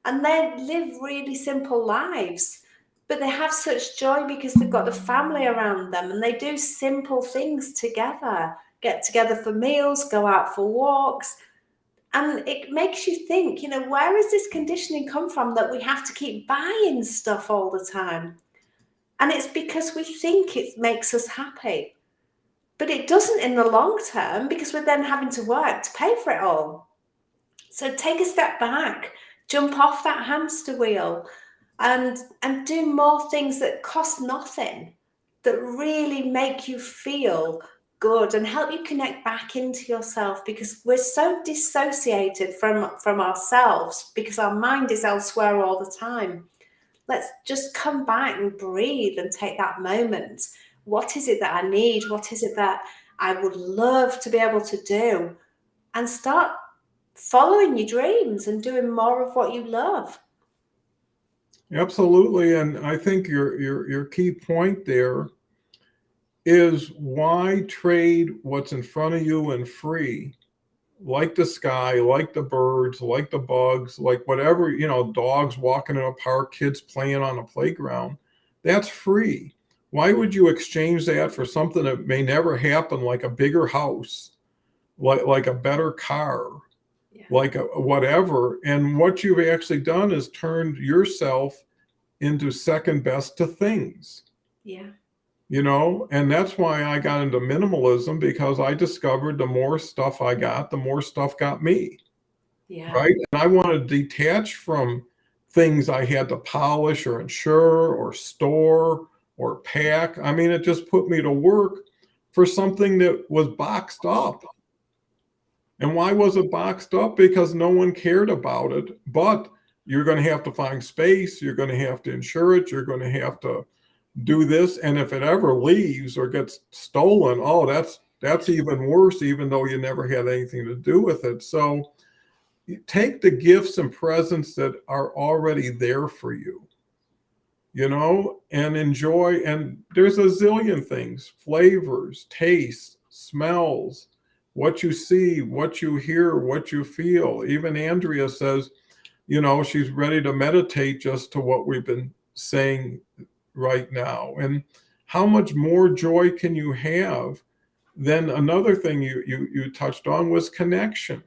And they live really simple lives, but they have such joy because they've got the family around them, and they do simple things together, get together for meals, go out for walks. And it makes you think, where has this conditioning come from that we have to keep buying stuff all the time? And it's because we think it makes us happy. But it doesn't in the long term, because we're then having to work to pay for it all. So take a step back, jump off that hamster wheel, and do more things that cost nothing, that really make you feel good and help you connect back into yourself, because we're so dissociated from ourselves because our mind is elsewhere all the time. Let's just come back and breathe and take that moment. What is it that I need? What is it that I would love to be able to do? And start following your dreams and doing more of what you love. Absolutely. And I think your key point there is, why trade what's in front of you and free, like the sky, like the birds, like the bugs, like whatever, dogs walking in a park, kids playing on a playground. That's free. Why would you exchange that for something that may never happen, like a bigger house, like a better car, like whatever? And what you've actually done is turned yourself into second best to things. Yeah. And that's why I got into minimalism, because I discovered the more stuff I got, the more stuff got me. Yeah. Right. And I want to detach from things I had to polish or insure or store or pack. I mean, it just put me to work for something that was boxed up. And why was it boxed up? Because no one cared about it. But you're going to have to find space. You're going to have to insure it. You're going to have to do this. And if it ever leaves or gets stolen, oh, that's even worse, even though you never had anything to do with it. So you take the gifts and presents that are already there for you, and enjoy. And there's a zillion things, flavors, tastes, smells, what you see, what you hear, what you feel. Even Andrea says, she's ready to meditate just to what we've been saying right now. And how much more joy can you have? Then another thing you touched on was connection.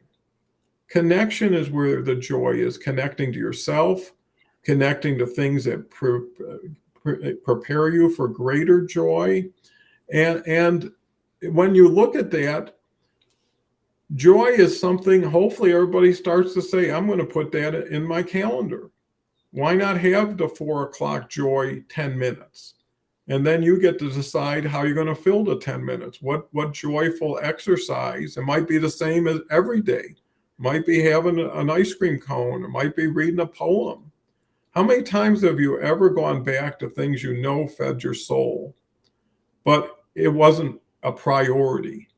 Connection is where the joy is, connecting to yourself, connecting to things that prepare you for greater joy. And when you look at that, joy is something, hopefully everybody starts to say, I'm going to put that in my calendar. Why not have the 4:00 joy 10 minutes? And then you get to decide how you're going to fill the 10 minutes. What joyful exercise? It might be the same as every day. Might be having an ice cream cone. It might be reading a poem. How many times have you ever gone back to things you know fed your soul, but it wasn't a priority?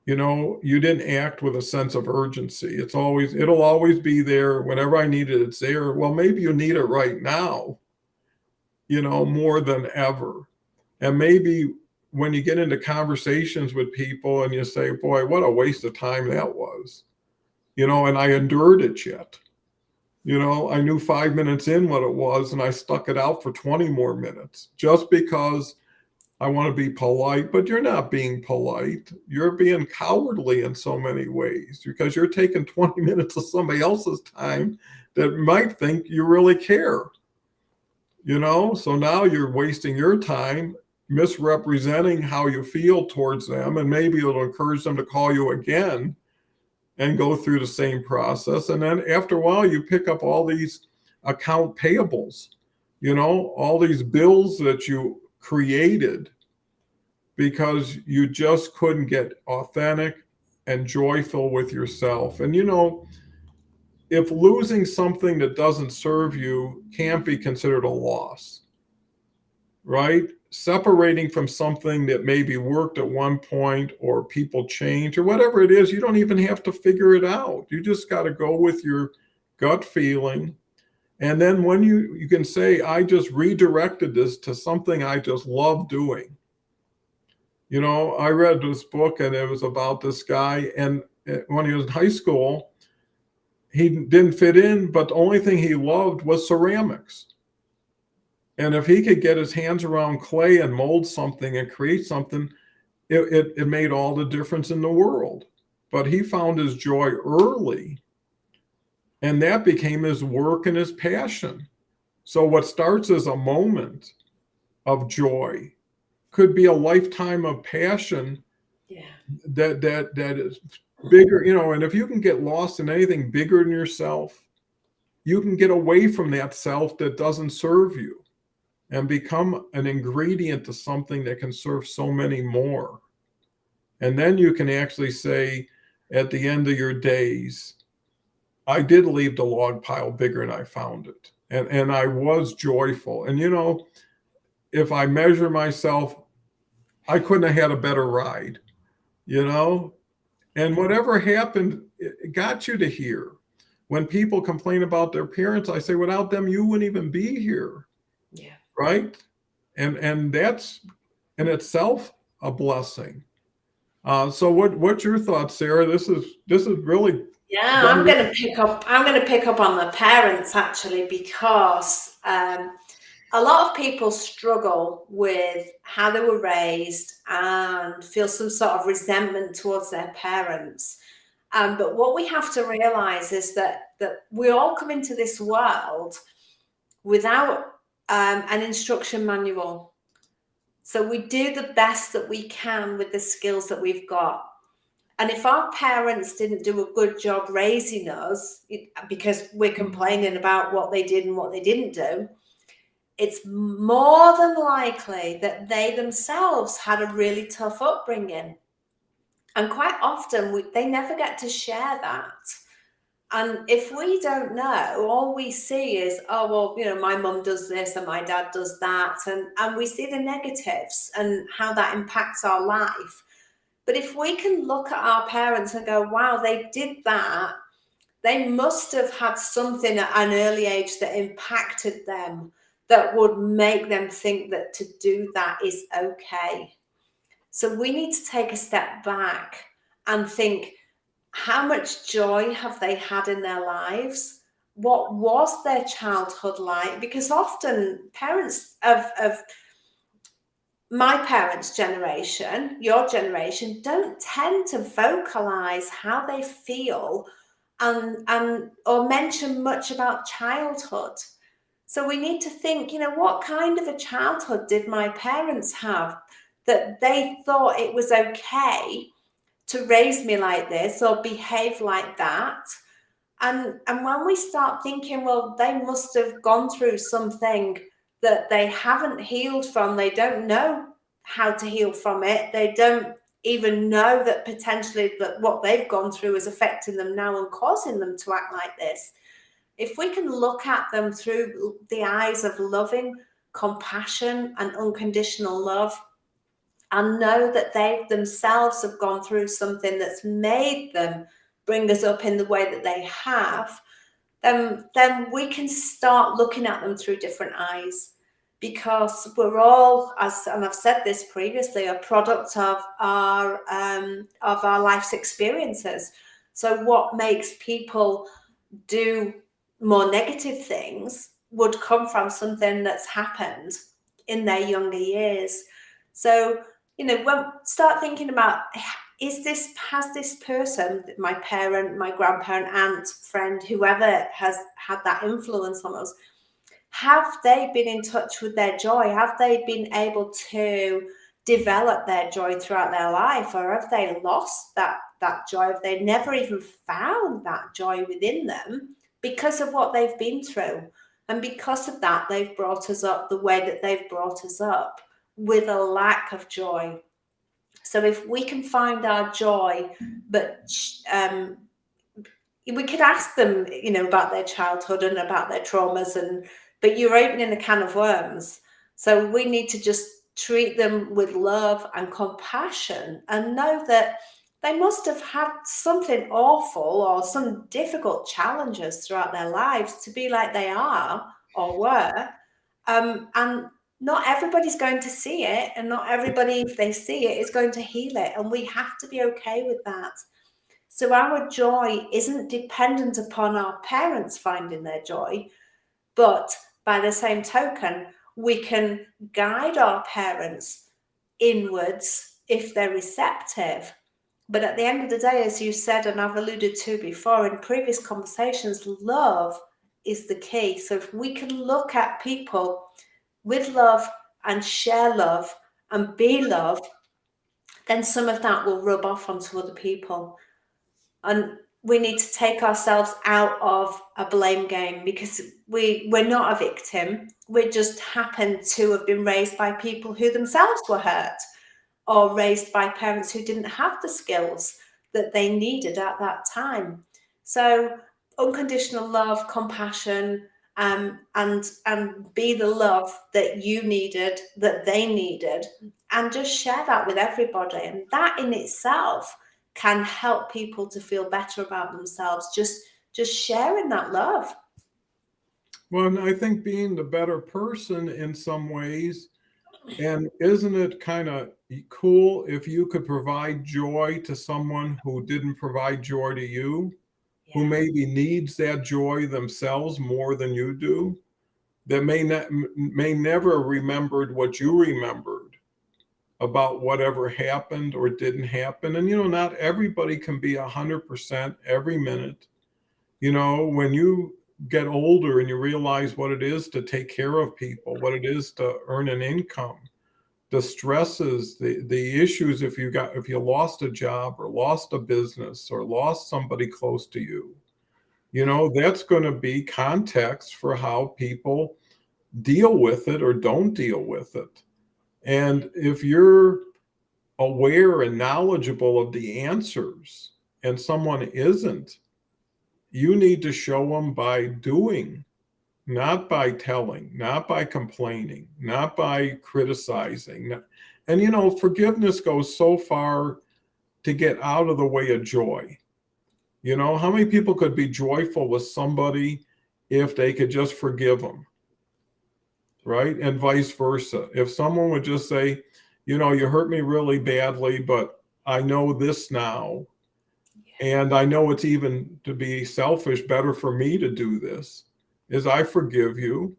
You know, you didn't act with a sense of urgency. It'll always be there. Whenever I need it, it's there. Well, maybe you need it right now, you know, more than ever. And maybe when you get into conversations with people and you say, boy, what a waste of time that was, you know, and I endured it yet. You know, I knew 5 minutes in what it was and I stuck it out for 20 more minutes just because I want to be polite, but you're not being polite. You're being cowardly in so many ways because you're taking 20 minutes of somebody else's time that might think you really care. You know, so now you're wasting your time misrepresenting how you feel towards them, and maybe it'll encourage them to call you again and go through the same process. And then after a while, you pick up all these account payables, you know, all these bills that you created because you just couldn't get authentic and joyful with yourself. And, you know, if losing something that doesn't serve you can't be considered a loss, right? Separating from something that maybe worked at one point or people change or whatever it is, you don't even have to figure it out. You just got to go with your gut feeling. And then when you can say, I just redirected this to something I just love doing. You know, I read this book and it was about this guy. And when he was in high school, he didn't fit in, but the only thing he loved was ceramics. And if he could get his hands around clay and mold something and create something, it made all the difference in the world. But he found his joy early, and that became his work and his passion. So what starts as a moment of joy could be a lifetime of passion. Yeah. That is bigger, you know, and if you can get lost in anything bigger than yourself, you can get away from that self that doesn't serve you and become an ingredient to something that can serve so many more. And then you can actually say at the end of your days, I did leave the log pile bigger than I found it. And I was joyful. And, you know, if I measure myself, I couldn't have had a better ride, you know? And whatever happened, it got you to here. When people complain about their parents, I say, without them, you wouldn't even be here. Yeah. Right. And that's in itself a blessing. So what's your thoughts, Sarah? This is really I'm going to pick up on the parents actually, because a lot of people struggle with how they were raised and feel some sort of resentment towards their parents. But what we have to realize is that we all come into this world without an instruction manual. So we do the best that we can with the skills that we've got. And if our parents didn't do a good job raising us because we're complaining about what they did and what they didn't do, it's more than likely that they themselves had a really tough upbringing. And quite often they never get to share that. And if we don't know, all we see is, oh, well, you know, my mum does this and my dad does that. And we see the negatives and how that impacts our life. But if we can look at our parents and go, wow, they did that, they must have had something at an early age that impacted them that would make them think that to do that is okay. So we need to take a step back and think, how much joy have they had in their lives? What was their childhood like? Because often parents of my parents' generation, your generation, don't tend to vocalize how they feel and or mention much about childhood. So we need to think, you know, what kind of a childhood did my parents have that they thought it was okay to raise me like this or behave like that? And when we start thinking, well, they must have gone through something that they haven't healed from, they don't know how to heal from it, they don't even know that potentially that what they've gone through is affecting them now and causing them to act like this, if we can look at them through the eyes of loving compassion and unconditional love, and know that they themselves have gone through something that's made them bring us up in the way that they have, then we can start looking at them through different eyes, because we're all, and I've said this previously, a product of our life's experiences. So what makes people do more negative things would come from something that's happened in their younger years. So, when start thinking about, has this person, my parent, my grandparent, aunt, friend, whoever has had that influence on us, have they been in touch with their joy? Have they been able to develop their joy throughout their life, or have they lost that joy? Have they never even found that joy within them because of what they've been through? And because of that, they've brought us up the way that they've brought us up, with a lack of joy. So if we can find our joy, but we could ask them, about their childhood and about their traumas, but you're opening a can of worms. So we need to just treat them with love and compassion, and know that they must have had something awful or some difficult challenges throughout their lives to be like they are or were. And not everybody's going to see it, and not everybody, if they see it, is going to heal it. And we have to be okay with that. So our joy isn't dependent upon our parents finding their joy, but by the same token, we can guide our parents inwards if they're receptive. But at the end of the day, as you said, and I've alluded to before in previous conversations, love is the key. So if we can look at people with love and share love and be love, then some of that will rub off onto other people. And we need to take ourselves out of a blame game, because we're not a victim. We just happen to have been raised by people who themselves were hurt, or raised by parents who didn't have the skills that they needed at that time. So unconditional love, compassion, and be the love that you needed, that they needed, and just share that with everybody. And that in itself can help people to feel better about themselves, just sharing that love. Well, and I think being the better person in some ways, and isn't it kind of cool if you could provide joy to someone who didn't provide joy to you, who maybe needs that joy themselves more than you do, that may never remembered what you remembered about whatever happened or didn't happen. And not everybody can be 100% every minute. When you get older and you realize what it is to take care of people, what it is to earn an income, the stresses, the issues, if you lost a job or lost a business or lost somebody close to you, that's going to be context for how people deal with it or don't deal with it. And if you're aware and knowledgeable of the answers and someone isn't, you need to show them by doing, not by telling, not by complaining, not by criticizing. And forgiveness goes so far to get out of the way of joy. How many people could be joyful with somebody if they could just forgive them? Right? And vice versa. If someone would just say, you hurt me really badly, but I know this now. And I know it's, even to be selfish, better for me to do this, is I forgive you.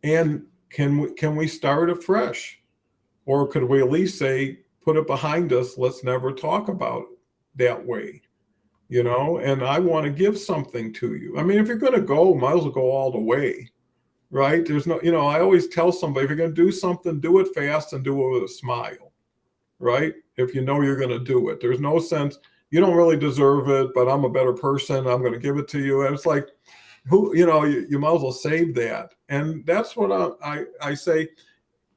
And can we start afresh? Or could we at least say, put it behind us, let's never talk about it that way? And I want to give something to you. I mean, if you're going to go, might as well go all the way. Right? There's no, I always tell somebody, if you're going to do something, do it fast and do it with a smile. Right? If you know you're going to do it, there's no sense, you don't really deserve it, but I'm a better person, I'm going to give it to you. And it's like, you might as well save that. And that's what I say,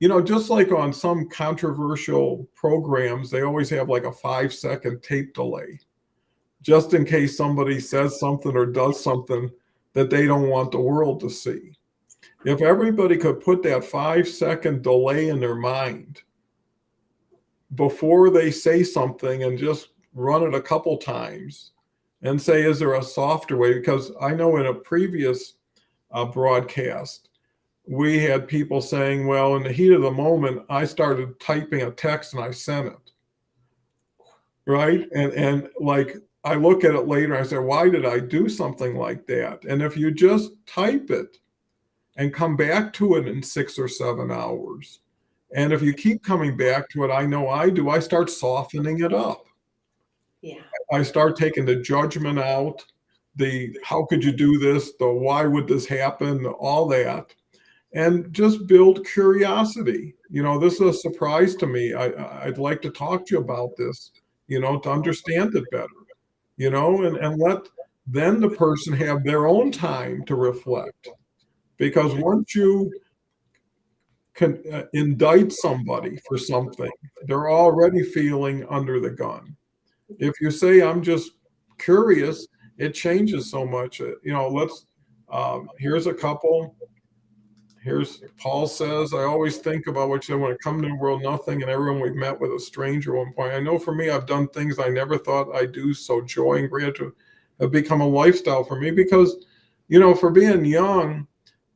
just like on some controversial programs, they always have like a 5-second tape delay, just in case somebody says something or does something that they don't want the world to see. If everybody could put that 5-second delay in their mind before they say something and just run it a couple times and say, is there a softer way? Because I know in a previous broadcast, we had people saying, well, in the heat of the moment, I started typing a text and I sent it. Right. And like, I look at it later, I say, why did I do something like that? And if you just type it and come back to it in 6 or 7 hours, and if you keep coming back to it, I know I do, I start softening it up. Yeah. I start taking the judgment out, the how could you do this, the why would this happen, all that, and just build curiosity. This is a surprise to me. I'd like to talk to you about this, to understand it better, and let then the person have their own time to reflect. Because once you can indict somebody for something, they're already feeling under the gun. If you say, I'm just curious, it changes so much. Here's a couple. Here's Paul says, I always think about what you said, when I come to the world, nothing, and everyone we've met with a stranger at one point. I know for me, I've done things I never thought I'd do. So joy and gratitude have become a lifestyle for me because, for being young,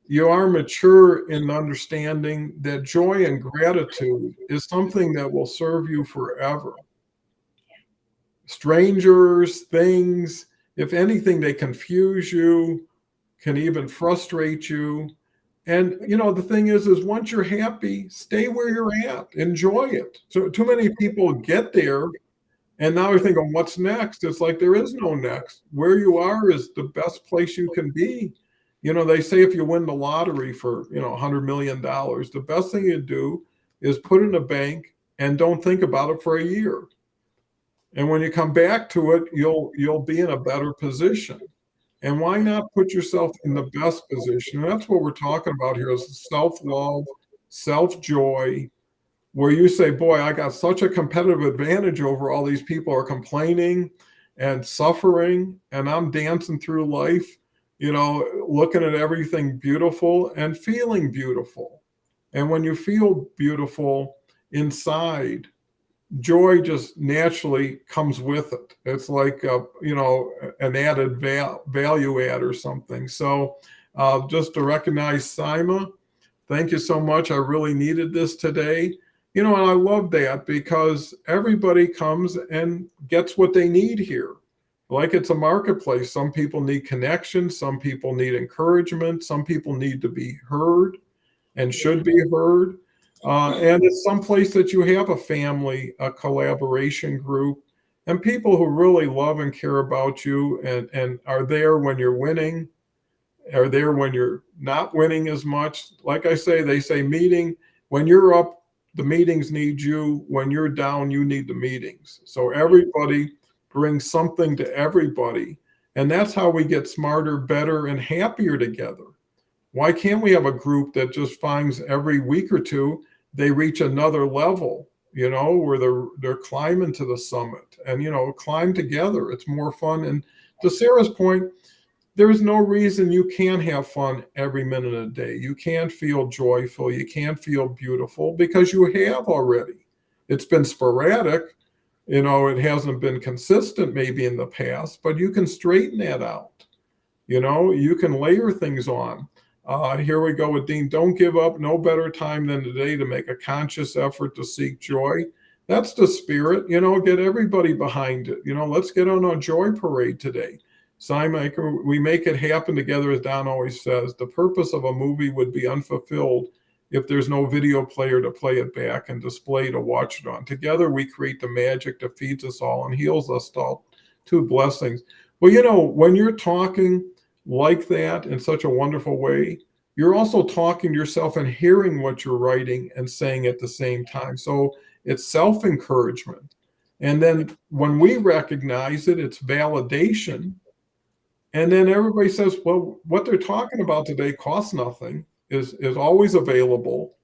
you are mature in understanding that joy and gratitude is something that will serve you forever. Strangers, things, if anything, they confuse you, can even frustrate you. And the thing is once you're happy, stay where you're at, enjoy it. So too many people get there and now you're thinking, what's next? It's like there is no next. Where you are is the best place you can be. They say if you win the lottery for $100 million, the best thing you do is put it in a bank and don't think about it for a year. And when you come back to it, you'll be in a better position. And why not put yourself in the best position? And that's what we're talking about here is self-love, self-joy, where you say, boy, I got such a competitive advantage over all these people who are complaining and suffering, and I'm dancing through life, looking at everything beautiful and feeling beautiful. And when you feel beautiful inside, joy just naturally comes with it. It's like, an added value add or something. So just to recognize Sima, thank you so much. I really needed this today. And I love that because everybody comes and gets what they need here. Like it's a marketplace. Some people need connection. Some people need encouragement. Some people need to be heard and should be heard. And it's someplace that you have a family, a collaboration group, and people who really love and care about you and are there when you're winning, are there when you're not winning as much. Like I say, they say meeting, when you're up, the meetings need you. When you're down, you need the meetings. So everybody brings something to everybody. And that's how we get smarter, better, and happier together. Why can't we have a group that just finds every week or two they reach another level, where they're climbing to the summit and, climb together. It's more fun. And to Sarah's point, there's no reason you can't have fun every minute of the day. You can't feel joyful. You can't feel beautiful because you have already. It's been sporadic. It hasn't been consistent maybe in the past, but you can straighten that out. You can layer things on. Here we go with Dean. Don't give up. No better time than today to make a conscious effort to seek joy. That's the spirit. Get everybody behind it. Let's get on a joy parade today. Simon, we make it happen together, as Don always says. The purpose of a movie would be unfulfilled if there's no video player to play it back and display to watch it on. Together, we create the magic that feeds us all and heals us all. Two blessings. Well, when you're talking like that in such a wonderful way, you're also talking to yourself and hearing what you're writing and saying at the same time. So it's self-encouragement. And then when we recognize it, it's validation. And then everybody says, well, what they're talking about today costs nothing, is always available.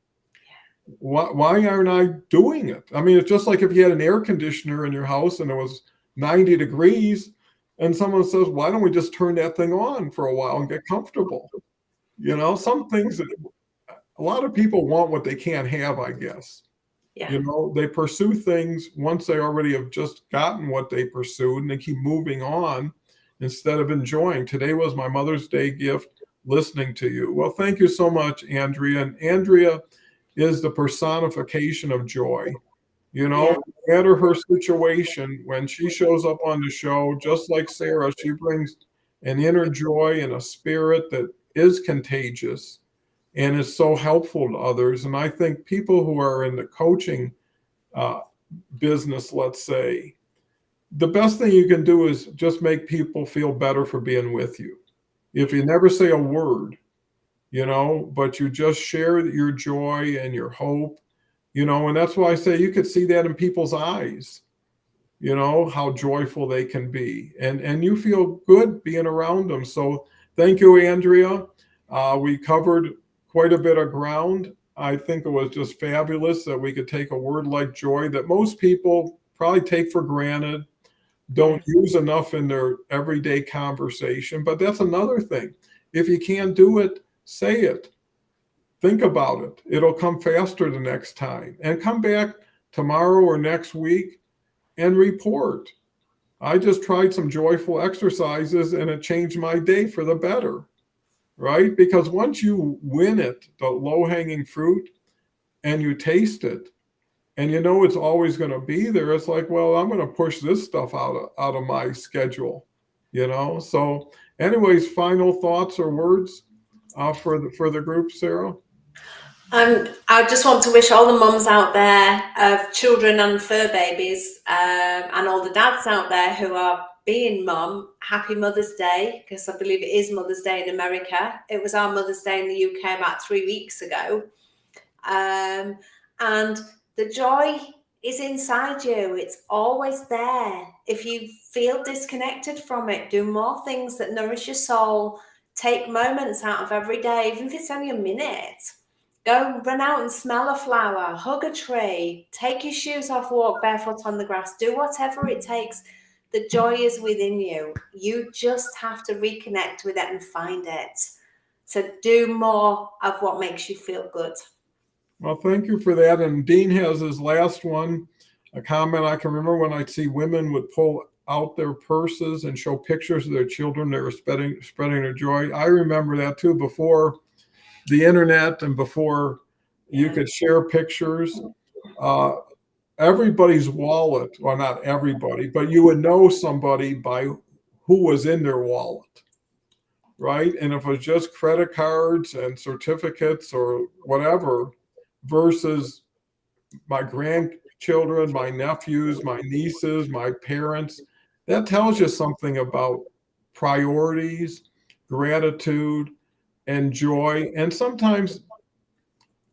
Why aren't I doing it? I mean, it's just like if you had an air conditioner in your house and it was 90 degrees, And someone says, why don't we just turn that thing on for a while and get comfortable? Some things that a lot of people want what they can't have, I guess. Yeah. They pursue things once they already have just gotten what they pursued, and they keep moving on instead of enjoying. Today was my Mother's Day gift, listening to you. Well, thank you so much, Andrea. And Andrea is the personification of joy. No matter her situation, when she shows up on the show, just like Sarah, she brings an inner joy and a spirit that is contagious and is so helpful to others. And I think people who are in the coaching business, let's say, the best thing you can do is just make people feel better for being with you. If you never say a word, but you just share your joy and your hope, and that's why I say you could see that in people's eyes, how joyful they can be. And you feel good being around them. So thank you, Andrea. We covered quite a bit of ground. I think it was just fabulous that we could take a word like joy that most people probably take for granted, don't use enough in their everyday conversation. But that's another thing. If you can't do it, say it. Think about it. It'll come faster the next time. And come back tomorrow or next week and report. I just tried some joyful exercises and it changed my day for the better, right? Because once you win it, the low-hanging fruit, and you taste it, and it's always going to be there, it's like, well, I'm going to push this stuff out of my schedule, So anyways, final thoughts or words for the group, Sarah? I just want to wish all the mums out there of children and fur babies, and all the dads out there who are being mum, happy Mother's Day, because I believe it is Mother's Day in America. It was our Mother's Day in the UK about 3 weeks ago. And the joy is inside you. It's always there. If you feel disconnected from it, do more things that nourish your soul. Take moments out of every day, even if it's only a minute. Go run out and smell a flower, hug a tree, take your shoes off, walk barefoot on the grass, do whatever it takes. The joy is within you. You just have to reconnect with it and find it. So do more of what makes you feel good. Well, thank you for that. And Dean has his last one, a comment I can remember when I'd see women would pull out their purses and show pictures of their children. They were spreading their joy. I remember that too, before the internet and before you could share pictures. Everybody's wallet, well, not everybody, but you would know somebody by who was in their wallet, right? And if it was just credit cards and certificates or whatever, versus my grandchildren, my nephews, my nieces, my parents, that tells you something about priorities, gratitude, and joy. And sometimes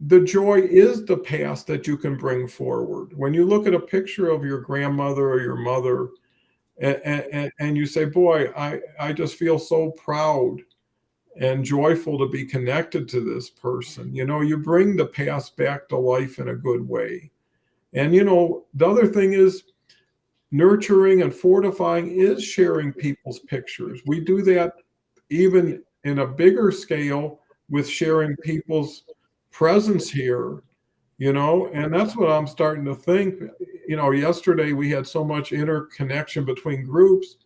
the joy is the past that you can bring forward. When you look at a picture of your grandmother or your mother, and you say, boy, I just feel so proud and joyful to be connected to this person. You bring the past back to life in a good way. And, the other thing is nurturing and fortifying is sharing people's pictures. We do that even in a bigger scale with sharing people's presence here, and that's what I'm starting to think. Yesterday we had so much interconnection between groups,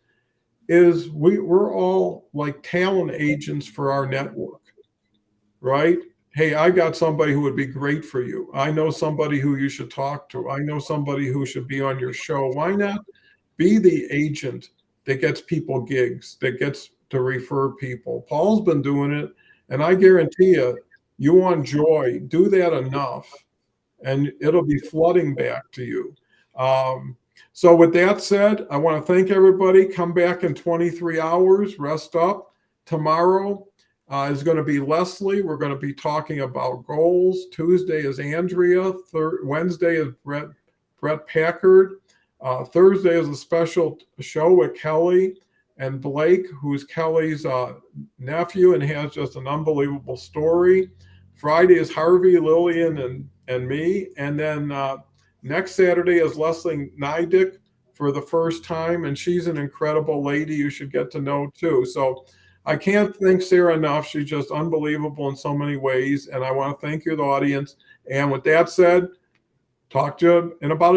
is we're all like talent agents for our network, right? Hey, I got somebody who would be great for you. I know somebody who you should talk to. I know somebody who should be on your show. Why not be the agent that gets people gigs, that gets to refer people? Paul's been doing it, and I guarantee you want joy, do that enough, and it'll be flooding back to you. So with that said, I want to thank everybody. Come back in 23 hours, rest up. Tomorrow is going to be Leslie. We're going to be talking about goals. Tuesday is Andrea. Wednesday is Brett Packard. Thursday is a special show with Kelly and Blake, who's Kelly's nephew and has just an unbelievable story. Friday is Harvey, Lillian, and me. And then next Saturday is Leslie Nidick for the first time, and she's an incredible lady you should get to know too. So I can't thank Sarah enough. She's just unbelievable in so many ways, and I want to thank you, the audience. And with that said, talk to you in about